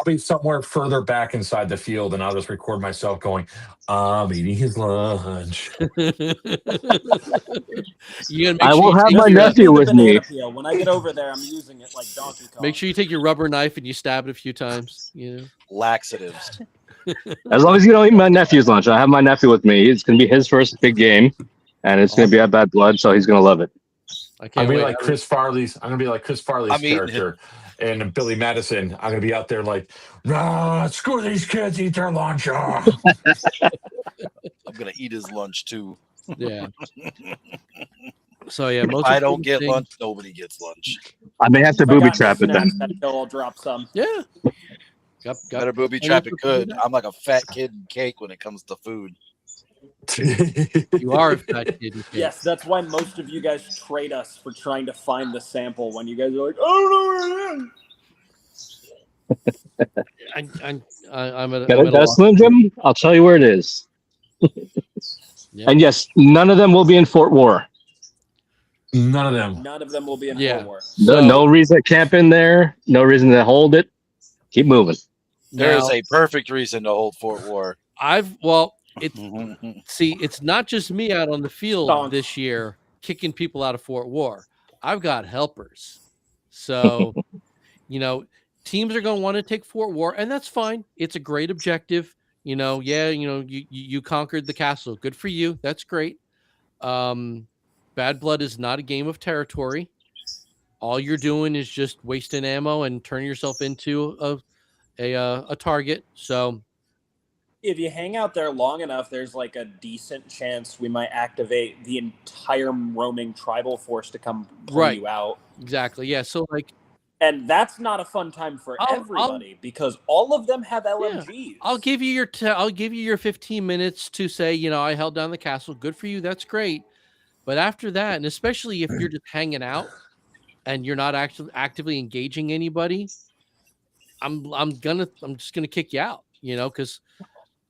Speaker 2: be somewhere further back inside the field, and I'll just record myself going, "I'm eating his lunch."
Speaker 1: you gotta make
Speaker 9: I
Speaker 1: sure
Speaker 9: will
Speaker 1: you
Speaker 9: have
Speaker 1: take
Speaker 9: my
Speaker 5: Just
Speaker 1: your
Speaker 5: leave
Speaker 9: nephew
Speaker 5: me the
Speaker 9: with me.
Speaker 5: banana peel. When I get over there, I'm using it like Donkey Kong.
Speaker 1: make sure you take your rubber knife and you stab it a few times.
Speaker 6: Laxatives.
Speaker 9: As long as you don't eat my nephew's lunch, I have my nephew with me. It's gonna be his first big game, and it's gonna be at Bad Blood, so he's gonna love it.
Speaker 1: I
Speaker 2: I'm
Speaker 1: can't
Speaker 2: gonna be
Speaker 1: wait.
Speaker 2: like Chris Farley's. I'm gonna be like Chris Farley's
Speaker 6: I'm eating it.
Speaker 2: character, and Billy Madison. I'm gonna be out there like, "Nah, screw these kids, eat their lunch." Ah."
Speaker 6: I'm gonna eat his lunch too.
Speaker 1: Yeah. So yeah,
Speaker 6: If
Speaker 1: most
Speaker 6: I don't
Speaker 1: important
Speaker 6: get
Speaker 1: thing-
Speaker 6: lunch, nobody gets lunch.
Speaker 9: I may have to
Speaker 5: If I
Speaker 9: booby
Speaker 5: got any
Speaker 9: trap it then.
Speaker 5: snacks, I'll drop some.
Speaker 1: Yeah. Got
Speaker 6: Better booby
Speaker 1: plenty
Speaker 6: trap
Speaker 1: of
Speaker 6: it
Speaker 1: people do
Speaker 6: good.
Speaker 1: that.
Speaker 6: I'm like a fat kid in cake when it comes to food.
Speaker 1: You are a fat kid. You
Speaker 5: Yes, that's why most of you guys trade us for trying to find the sample when you guys are like, I don't know where it is.
Speaker 1: I'm at
Speaker 9: Got
Speaker 1: a
Speaker 9: a
Speaker 1: loss.
Speaker 9: Slim Jim? I'll tell you where it is.
Speaker 1: Yeah.
Speaker 9: And yes, none of them will be in Fort War.
Speaker 2: None of them.
Speaker 5: None of them will be in
Speaker 1: Yeah.
Speaker 5: Fort War.
Speaker 9: No,
Speaker 1: So
Speaker 9: no reason to camp in there. No reason to hold it. Keep moving.
Speaker 6: There is
Speaker 1: now,
Speaker 6: a perfect reason to hold Fort War.
Speaker 1: it's not just me out on the field
Speaker 5: Stonk.
Speaker 1: this year kicking people out of Fort War. I've got helpers. So, teams are going to want to take Fort War, and that's fine. It's a great objective. You conquered the castle. Good for you. That's great. Bad Blood is not a game of territory. All you're doing is just wasting ammo and turning yourself into a target. So
Speaker 5: If you hang out there long enough, there's like a decent chance we might activate the entire roaming tribal force to come pull
Speaker 1: Right.
Speaker 5: you out.
Speaker 1: Exactly. Yeah. So
Speaker 5: and that's not a fun time for everybody because all of them have LMGs.
Speaker 1: I'll give you your 15 minutes to say, I held down the castle. Good for you. That's great. But after that, and especially if you're just hanging out and you're not actually actively engaging anybody, I'm just gonna kick you out, because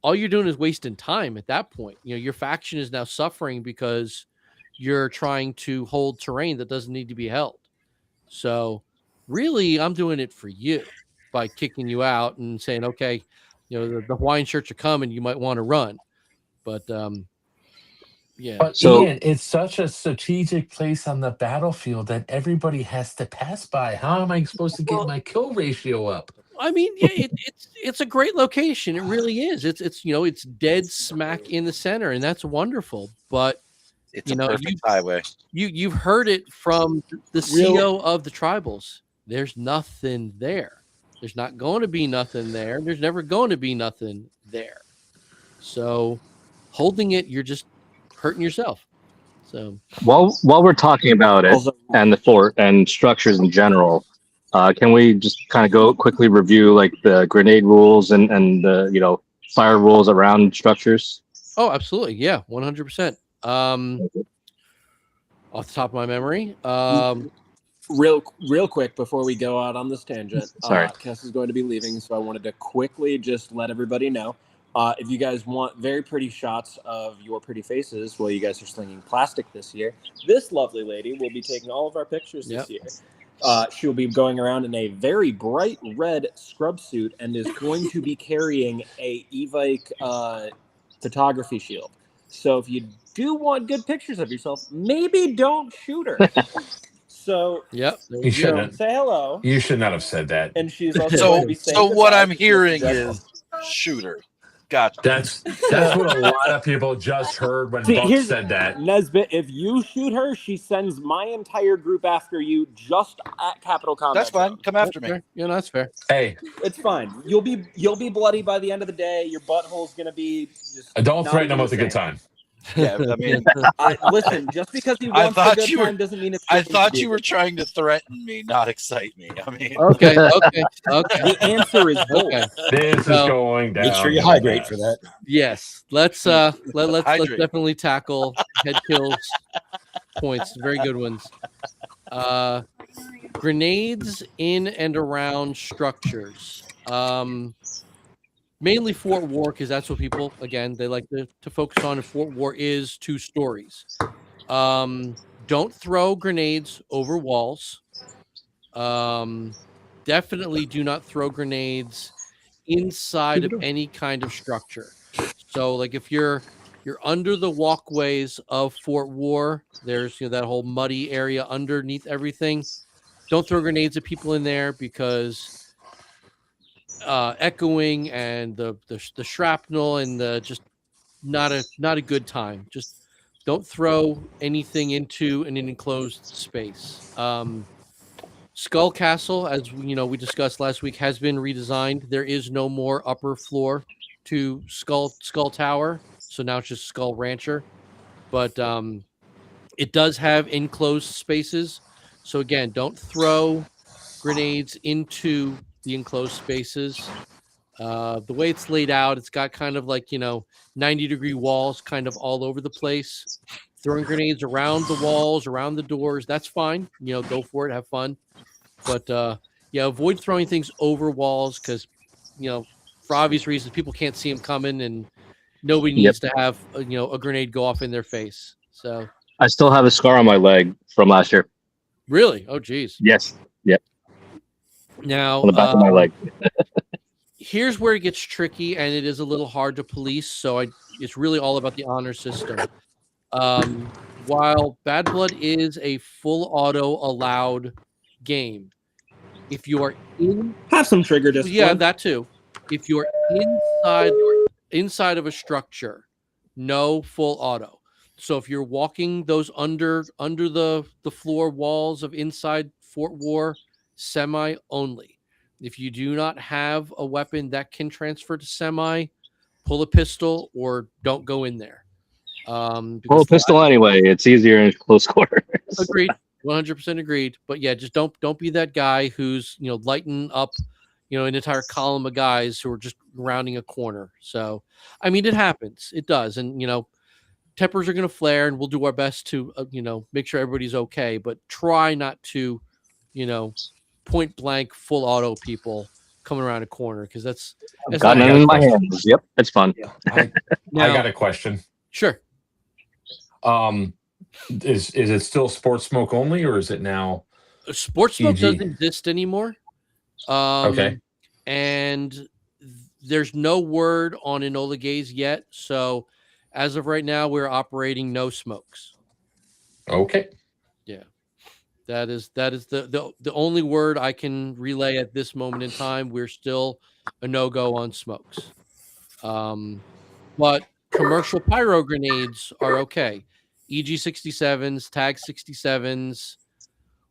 Speaker 1: all you're doing is wasting time at that point. Your faction is now suffering because you're trying to hold terrain that doesn't need to be held. So really, I'm doing it for you by kicking you out and saying, okay, the Hawaiian shirts are coming. You might want to run. But yeah.
Speaker 2: But
Speaker 9: So-
Speaker 2: Ian, it's such a strategic place on the battlefield that everybody has to pass by. How am I supposed to get my kill ratio up?
Speaker 1: I mean, yeah, it's a great location. It really is. It's dead smack in the center, and that's wonderful. But
Speaker 6: It's a perfect highway.
Speaker 1: You've heard it from the CO of the tribals. There's nothing there. There's not going to be nothing there. There's never going to be nothing there. So holding it, you're just hurting yourself. So
Speaker 9: while we're talking about it and the fort and structures in general, can we just kind of go quickly review like the grenade rules and the fire rules around structures?
Speaker 1: Oh, absolutely. Yeah, 100%. Off the top of my memory.
Speaker 5: Real quick before we go out on this tangent.
Speaker 9: Sorry.
Speaker 5: Kess is going to be leaving, so I wanted to quickly just let everybody know. If you guys want very pretty shots of your pretty faces while you guys are slinging plastic this year, this lovely lady will be taking all of our pictures this year. She'll be going around in a very bright red scrub suit and is going to be carrying a Evike photography shield. So if you do want good pictures of yourself, maybe don't shoot her. So
Speaker 1: Yep.
Speaker 2: You shouldn't have.
Speaker 5: say hello.
Speaker 2: You should not have said that.
Speaker 5: And she's also going to be saying
Speaker 6: So what
Speaker 5: goodbye
Speaker 6: I'm
Speaker 5: to Mr.
Speaker 6: hearing
Speaker 5: Jekyll.
Speaker 6: is shooter. Gotcha.
Speaker 2: That's what a lot of people just heard when
Speaker 5: See,
Speaker 2: Buck
Speaker 5: here's
Speaker 2: said that.
Speaker 5: Nesbit, if you shoot her, she sends my entire group after you just at Capital Combat.
Speaker 6: That's fine.
Speaker 5: Zone.
Speaker 6: Come after me.
Speaker 1: Fair. Yeah, no, that's fair.
Speaker 2: Hey,
Speaker 5: It's fine. You'll be bloody by the end of the day. Your butthole's gonna be just
Speaker 2: don't
Speaker 5: not
Speaker 2: threaten him
Speaker 5: even
Speaker 2: with a
Speaker 5: the
Speaker 2: good
Speaker 5: same.
Speaker 2: time.
Speaker 6: Yeah, I mean,
Speaker 5: Listen, just because he
Speaker 6: I
Speaker 5: wants a
Speaker 6: thought
Speaker 5: good
Speaker 6: you were-
Speaker 5: time doesn't mean it's.
Speaker 6: I
Speaker 5: going to
Speaker 6: thought
Speaker 5: be
Speaker 6: you
Speaker 5: a
Speaker 6: were
Speaker 5: good
Speaker 6: trying to threaten me, not excite me. I mean,
Speaker 1: Okay. Okay.
Speaker 5: time. The answer is both.
Speaker 1: Okay.
Speaker 2: This is
Speaker 1: So-
Speaker 2: going down.
Speaker 7: Make sure you hydrate for that.
Speaker 1: Yes. Let's let's
Speaker 6: Hydrate.
Speaker 1: definitely tackle head kills points. Very good ones. Grenades in and around structures. Mainly Fort War, because that's what people, again, they like to focus on. And Fort War is 2 stories. Don't throw grenades over walls. Definitely do not throw grenades inside of any kind of structure. So, like if you're under the walkways of Fort War, there's that whole muddy area underneath everything. Don't throw grenades at people in there because echoing and the shrapnel and the just not a good time. Just don't throw anything into an enclosed space. Skull Castle, as we discussed last week, has been redesigned. There is no more upper floor to Skull Tower, so now it's just Skull Rancher. But it does have enclosed spaces. So again, don't throw grenades into the enclosed spaces. The way it's laid out, it's got kind of like 90-degree walls kind of all over the place. Throwing grenades around the walls, around the doors, that's fine. Go for it, have fun. But avoid throwing things over walls because for obvious reasons people can't see them coming, and nobody needs to have a grenade go off in their face. So
Speaker 9: I still have a scar on my leg from last year.
Speaker 1: really, oh geez.
Speaker 9: Yes. Yep.
Speaker 1: Now
Speaker 9: On the back of my leg.
Speaker 1: Here's where it gets tricky, and it is a little hard to police. So it's really all about the honor system. While Bad Blood is a full auto allowed game, if you are
Speaker 5: Have some trigger discipline.
Speaker 1: yeah, that too. If you're inside of a structure, no full auto. So if you're walking those under the floor walls of inside Fort War, semi only. If you do not have a weapon that can transfer to semi, pull a pistol or don't go in there.
Speaker 9: Well, pistol anyway. It's easier in close quarters.
Speaker 1: Agreed. 100% agreed. But yeah, just don't be that guy who's lighting up an entire column of guys who are just rounding a corner. So I mean, it happens. It does. And tempers are going to flare, and we'll do our best to make sure everybody's okay, but try not to point blank full auto people coming around a corner, because that's
Speaker 9: Got
Speaker 1: not
Speaker 9: none in my hands. Yep, it's fun.
Speaker 2: I
Speaker 1: Now-
Speaker 2: got a question.
Speaker 1: Sure.
Speaker 2: Is it still sports smoke only, or is it now?
Speaker 1: Sports smoke
Speaker 2: EG.
Speaker 1: doesn't exist anymore.
Speaker 2: Okay.
Speaker 1: And there's no word on Enola Gaze yet. So as of right now, we're operating no smokes.
Speaker 2: Okay.
Speaker 1: That is the only word I can relay at this moment in time. We're still a no-go on smokes. But commercial pyro grenades are okay. EG 67s, Tag 67s,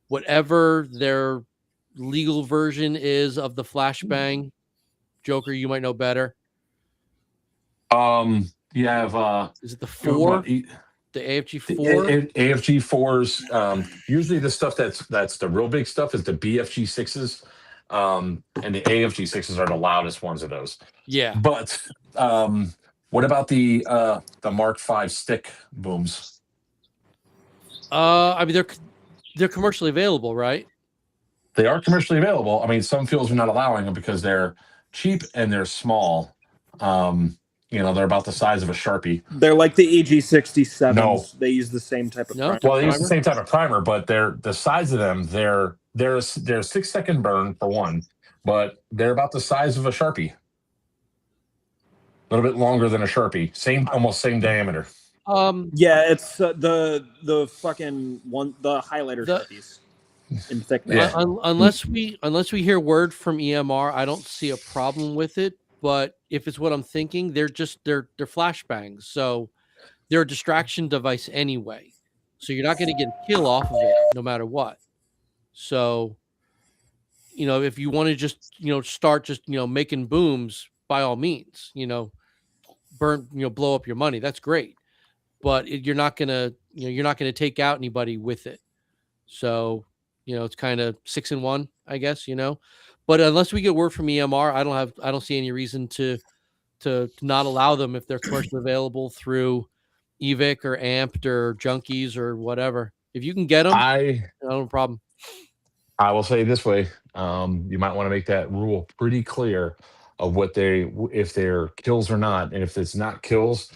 Speaker 1: whatever their legal version is of the flashbang. Joker, you might know better.
Speaker 2: You have
Speaker 1: Is it the 4? The AFG 4?
Speaker 2: AFG 4s. Usually the stuff that's the real big stuff is the BFG 6s. And the AFG 6s are the loudest ones of those.
Speaker 1: Yeah.
Speaker 2: But what about the Mark V stick booms?
Speaker 1: I mean, they're commercially available, right?
Speaker 2: They are commercially available. I mean, some fields are not allowing them because they're cheap and they're small. They're about the size of a Sharpie.
Speaker 5: They're like the EG67s.
Speaker 2: No.
Speaker 5: They use the same type of primer.
Speaker 2: Well, they use the same type of primer, but they're the size of them. They're a 6-second burn for one, but they're about the size of a Sharpie. A little bit longer than a Sharpie. Almost same diameter.
Speaker 5: Yeah, it's the fucking one, the highlighter
Speaker 1: The-
Speaker 5: Sharpies in thickness.
Speaker 2: Yeah.
Speaker 1: unless we hear word from EMR, I don't see a problem with it. But if it's what I'm thinking, they're flashbangs, so they're a distraction device anyway. So you're not going to get a kill off of it, no matter what. So, if you want to just start just making booms, by all means, burn blow up your money. That's great, but you're not gonna take out anybody with it. So, it's kind of 6-in-1, I guess, but unless we get word from EMR, I don't see any reason to not allow them if they're commercially available through Evic or Amped or Junkies or whatever. If you can get them, no problem.
Speaker 2: I will say this way: you might want to make that rule pretty clear of if they're kills or not, and if it's not kills,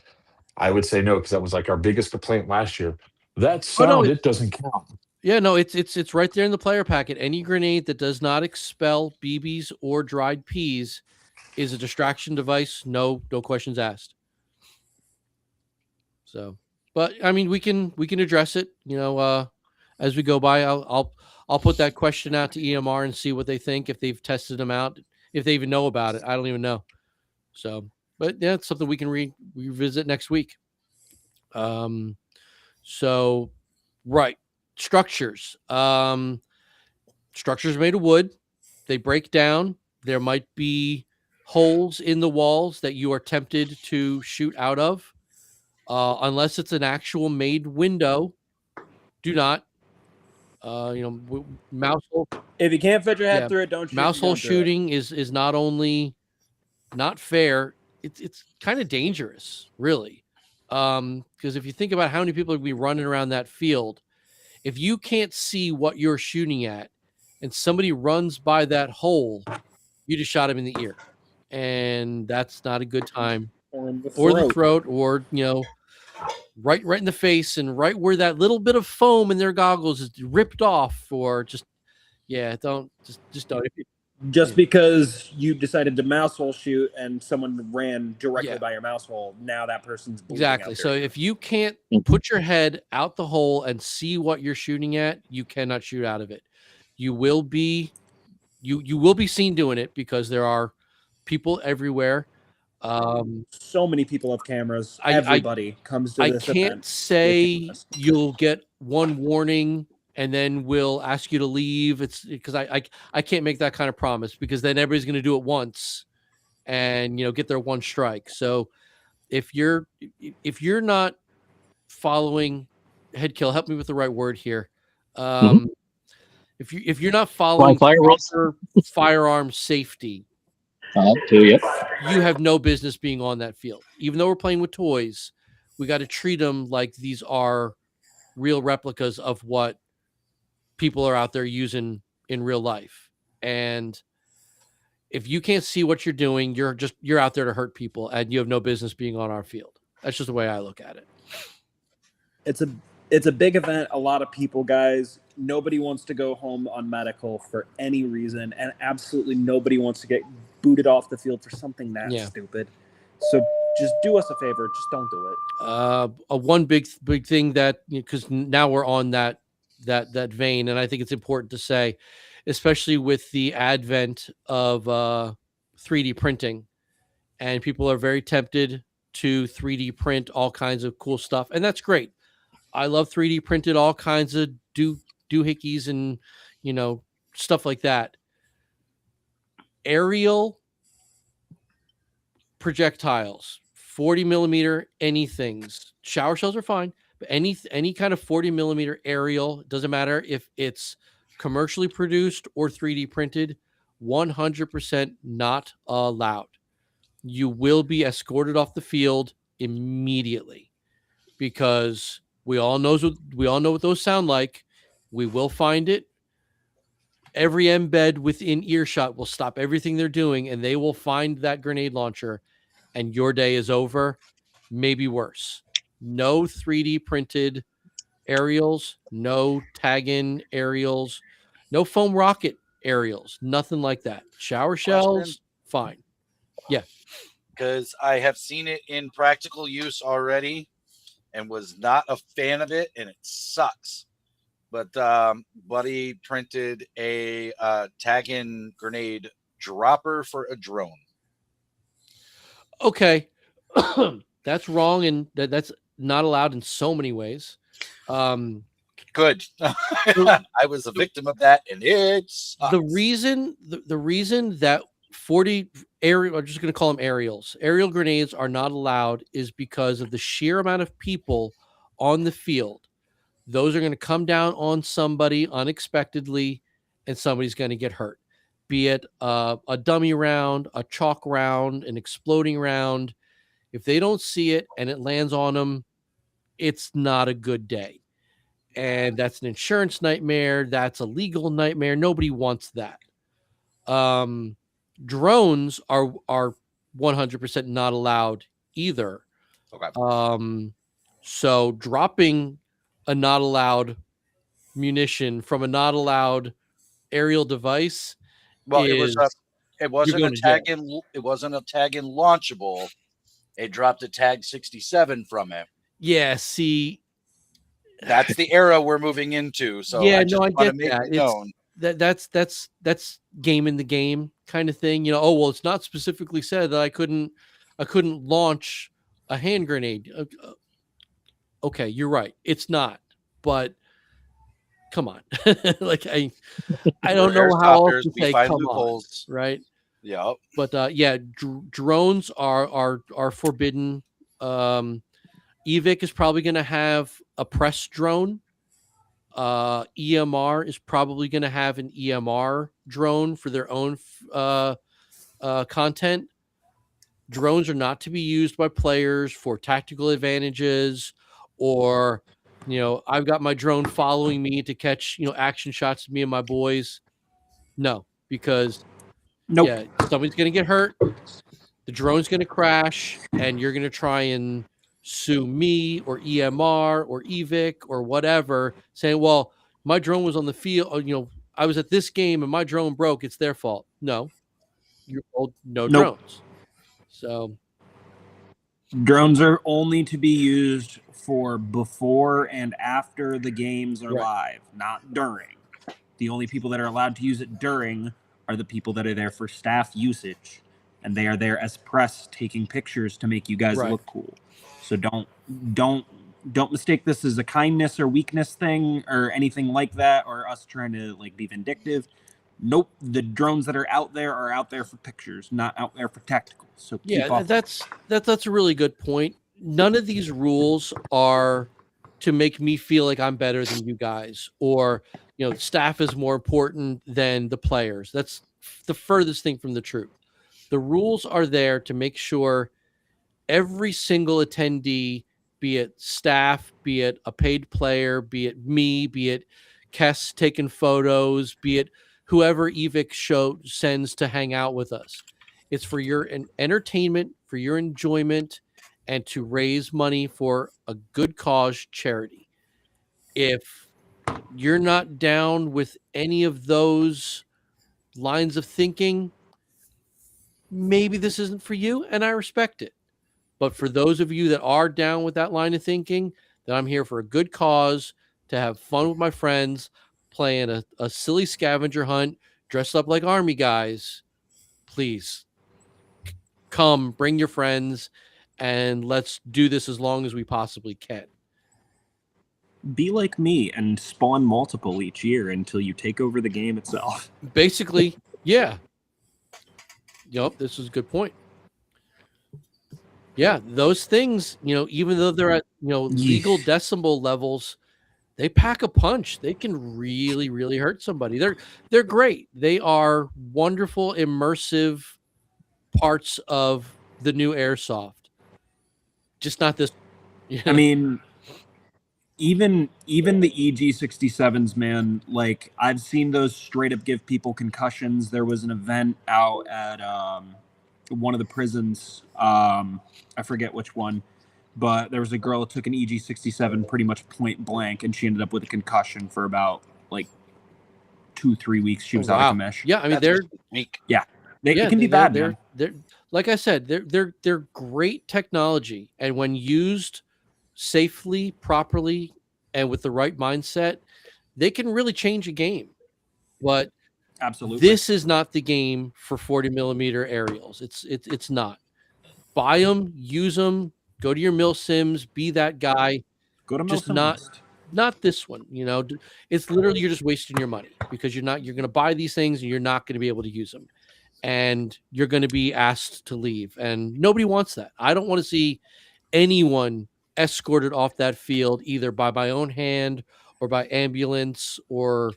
Speaker 2: I would say no, because that was like our biggest complaint last year. That sound, it doesn't count.
Speaker 1: Yeah, no, it's right there in the player packet. Any grenade that does not expel BBs or dried peas is a distraction device. No questions asked. So, but I mean, we can address it. As we go by, I'll put that question out to EMR and see what they think, if they've tested them out, if they even know about it. I don't even know. So, but yeah, it's something we can revisit next week. So, right. Structures. Structures made of wood. They break down. There might be holes in the walls that you are tempted to shoot out of. Unless it's an actual made window, do not. Mouse hole.
Speaker 5: If you can't fit your head through it, don't shoot.
Speaker 1: Mouse hole shooting is not only not fair, it's kind of dangerous, really. Because if you think about how many people are going to be running around that field, if you can't see what you're shooting at and somebody runs by that hole, you just shot him in the ear. And that's not a good time.
Speaker 5: Or in the
Speaker 1: throat, or right in the face, and right where that little bit of foam in their goggles is ripped off, or just don't.
Speaker 5: Just because you decided to mouse hole shoot and someone ran directly by your mouse hole, now that person's bleeding
Speaker 1: exactly.
Speaker 5: out
Speaker 1: So if you can't put your head out the hole and see what you're shooting at, you cannot shoot out of it. You will be seen doing it, because there are people everywhere.
Speaker 5: So many people have cameras. Everybody comes to this event.
Speaker 1: I can't say you'll get one warning and then we'll ask you to leave. It's because I can't make that kind of promise, because then everybody's going to do it once and get their one strike. So if you're not following head kill, help me with the right word here. If you're not following proper firearm safety, you have no business being on that field. Even though we're playing with toys, we got to treat them like these are real replicas of what people are out there using in real life. And if you can't see what you're doing, you're out there to hurt people, and you have no business being on our field. That's just the way I look at it.
Speaker 5: It's a big event. A lot of people, guys. Nobody wants to go home on medical for any reason, and absolutely nobody wants to get booted off the field for something that stupid. So just do us a favor. Just don't do it.
Speaker 1: One big thing that, because now we're on that vein, and I think it's important to say, especially with the advent of 3D printing, and people are very tempted to 3D print all kinds of cool stuff, and that's great. I love 3D printed all kinds of doohickeys and stuff like that. Aerial projectiles, 40 millimeter anythings. Shower shells are fine, but any kind of 40 millimeter aerial, doesn't matter if it's commercially produced or 3D printed, 100% not allowed. You will be escorted off the field immediately, because we all know what those sound like. We will find it. Every embed within earshot will stop everything they're doing, and they will find that grenade launcher, and your day is over, maybe worse. No 3D printed aerials, no tag-in aerials, no foam rocket aerials, nothing like that. Shower shells, fine. Yeah.
Speaker 6: Because I have seen it in practical use already. and was not a fan of it, and it sucks. But Buddy printed a tag-in grenade dropper for a drone.
Speaker 1: Okay, that's wrong, and that's not allowed in so many ways.
Speaker 6: Good. I was a victim of that, and it sucks.
Speaker 1: The reason that 40 aerial, I'm just going to call them aerial grenades are not allowed is because of the sheer amount of people on the field. Those are going to come down on somebody unexpectedly, and somebody's going to get hurt. Be it a dummy round, a chalk round, an exploding round. If they don't see it and it lands on them, it's not a good day. And that's an insurance nightmare. That's a legal nightmare. Nobody wants that. Drones are 100% not allowed either.
Speaker 6: Okay.
Speaker 1: So dropping a not allowed munition from a not allowed aerial device.
Speaker 6: Well,
Speaker 1: it
Speaker 6: wasn't a tag in launchable. It dropped a tag 67 from it.
Speaker 1: Yeah, see,
Speaker 6: that's the era we're moving into. So
Speaker 1: yeah,
Speaker 6: I just want to make
Speaker 1: that.
Speaker 6: it known.
Speaker 1: That's game in the game kind of thing. Oh well, it's not specifically said that I couldn't launch a hand grenade. Okay, you're right. It's not, but come on. Like I don't know how else to say come loopholes. On, right?
Speaker 6: Yeah.
Speaker 1: But yeah, drones are forbidden. EVIC is probably going to have a press drone. EMR is probably going to have an EMR drone for their own content. Drones are not to be used by players for tactical advantages, or I've got my drone following me to catch action shots of me and my boys. No, because yeah, somebody's going to get hurt. The drone's going to crash, and you're going to try and sue me or EMR or EVIC or whatever, saying, well, my drone was on the field. I was at this game and my drone broke. It's their fault. No, you're told no drones. So
Speaker 5: drones are only to be used for before and after the games are live, not during. The only people that are allowed to use it during are the people that are there for staff usage, and they are there as press taking pictures to make you guys look cool. So don't mistake this as a kindness or weakness thing or anything like that, or us trying to be vindictive. Nope, the drones that are out there for pictures, not out there for tactical. So keep off.
Speaker 1: That's a really good point. None of these rules are to make me feel like I'm better than you guys, or staff is more important than the players. That's the furthest thing from the truth. The rules are there to make sure every single attendee, be it staff, be it a paid player, be it me, be it Kess taking photos, be it whoever EVIC show sends to hang out with us. It's for your entertainment, for your enjoyment, and to raise money for a good cause charity. If you're not down with any of those lines of thinking, maybe this isn't for you, and I respect it. But for those of you that are down with that line of thinking, that I'm here for a good cause, to have fun with my friends, playing a silly scavenger hunt, dressed up like army guys, please come, bring your friends, and let's do this as long as we possibly can.
Speaker 5: Be like me and spawn multiple each year until you take over the game itself.
Speaker 1: Basically, yeah. Yep, this is a good point. Yeah, those things, even though they're at, legal decibel levels, they pack a punch. They can really, really hurt somebody. They're great. They are wonderful, immersive parts of the new Airsoft. Just not this.
Speaker 5: I mean, even the EG67s, man, I've seen those straight up give people concussions. There was an event out at one of the prisons. I forget which one, but there was a girl who took an EG67 pretty much point blank, and she ended up with a concussion for about 2-3 weeks. She was out of commission.
Speaker 1: Yeah, I mean they're
Speaker 6: weak.
Speaker 5: Yeah, it can be bad.
Speaker 1: They're like I said, they're great technology, and when used safely, properly, and with the right mindset, they can really change a game. But
Speaker 5: Absolutely.
Speaker 1: this is not the game for 40 millimeter aerials. It's not. Buy them, use them, go to your mil sims, be that guy.
Speaker 5: Go to
Speaker 1: Just
Speaker 5: Milsim
Speaker 1: not this one. It's literally you're just wasting your money because you're going to buy these things and you're not going to be able to use them, and you're going to be asked to leave, and nobody wants that. I don't want to see anyone escorted off that field either by my own hand or by ambulance or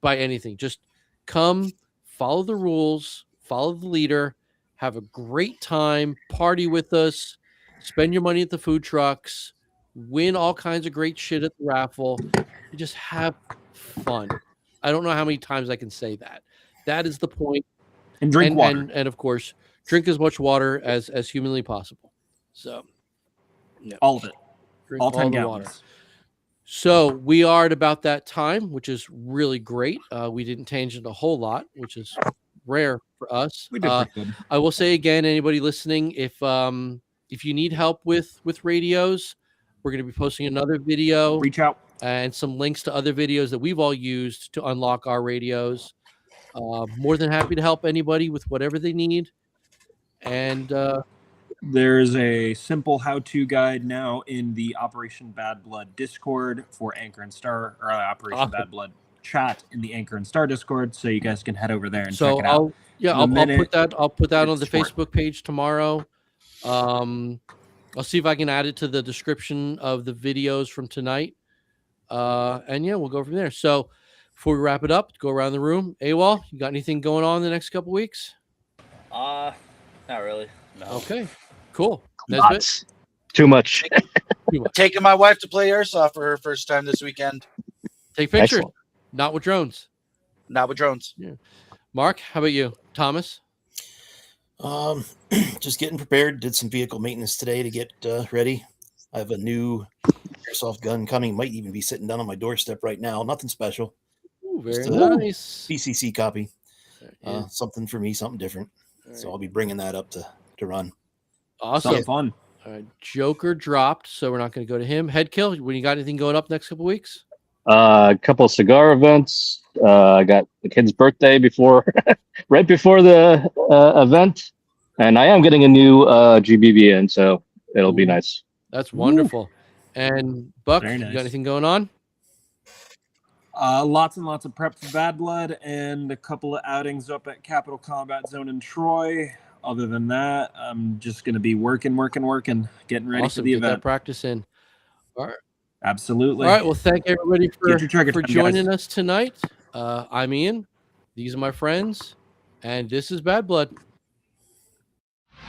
Speaker 1: by anything. Just come, follow the rules, follow the leader, have a great time, party with us, spend your money at the food trucks, win all kinds of great shit at the raffle, and just have fun. I don't know how many times I can say that. That is the point.
Speaker 5: and drink water.
Speaker 1: And of course, drink as much water as humanly possible. So, yeah,
Speaker 5: all of it.
Speaker 1: drink
Speaker 5: All 10
Speaker 1: the
Speaker 5: gallons.
Speaker 1: water. So we are at about that time, which is really great. We didn't tangent a whole lot, which is rare for us.
Speaker 5: We did pretty good.
Speaker 1: I will say again, anybody listening, if you need help with radios, we're going to be posting another video.
Speaker 5: Reach out.
Speaker 1: And some links to other videos that we've all used to unlock our radios. More than happy to help anybody with whatever they need. And
Speaker 5: there's a simple how-to guide now in the Operation Bad Blood Discord for Anchor and Star, or Operation Bad Blood chat in the Anchor and Star Discord, so you guys can head over there and check it out.
Speaker 1: I'll put that on the Facebook page tomorrow. I'll see if I can add it to the description of the videos from tonight. And yeah, we'll go from there. So before we wrap it up, go around the room. AWOL, you got anything going on the next couple weeks?
Speaker 4: Not really. No.
Speaker 1: Okay, cool.
Speaker 9: Lots. Too much.
Speaker 6: Taking my wife to play Airsoft for her first time this weekend.
Speaker 1: Take pictures.
Speaker 9: Excellent.
Speaker 1: Not with drones.
Speaker 6: Not with drones.
Speaker 1: Yeah. Mark, how about you? Thomas?
Speaker 7: Just getting prepared. Did some vehicle maintenance today to get ready. I have a new airsoft gun coming. Might even be sitting down on my doorstep right now. Nothing special.
Speaker 1: Ooh, very
Speaker 7: Just a
Speaker 1: nice.
Speaker 7: BCC copy.
Speaker 1: Yeah.
Speaker 7: Something for me, something different.
Speaker 1: All
Speaker 7: So
Speaker 1: right.
Speaker 7: I'll be bringing that up to run.
Speaker 1: Awesome.
Speaker 5: Sounds fun.
Speaker 1: Joker dropped, so we're not going to go to him. Headkill, when you got anything going up next couple weeks?
Speaker 9: A couple of cigar events. I got the kid's birthday right before the event, and I am getting a new GBB in, so it'll be nice.
Speaker 1: That's wonderful. And Buck,
Speaker 5: Very
Speaker 1: you
Speaker 5: nice.
Speaker 1: got anything going on?
Speaker 5: Lots and lots of prep for Bad Blood and a couple of outings up at Capital Combat Zone in Troy. Other than that, I'm just going to be working, getting ready
Speaker 1: Awesome.
Speaker 5: for the
Speaker 1: Get that
Speaker 5: event.
Speaker 1: practice in. All right.
Speaker 5: Absolutely.
Speaker 1: All right. Well, thank everybody for
Speaker 5: time,
Speaker 1: joining
Speaker 5: guys.
Speaker 1: us tonight. I'm Ian. These are my friends, and this is Bad Blood.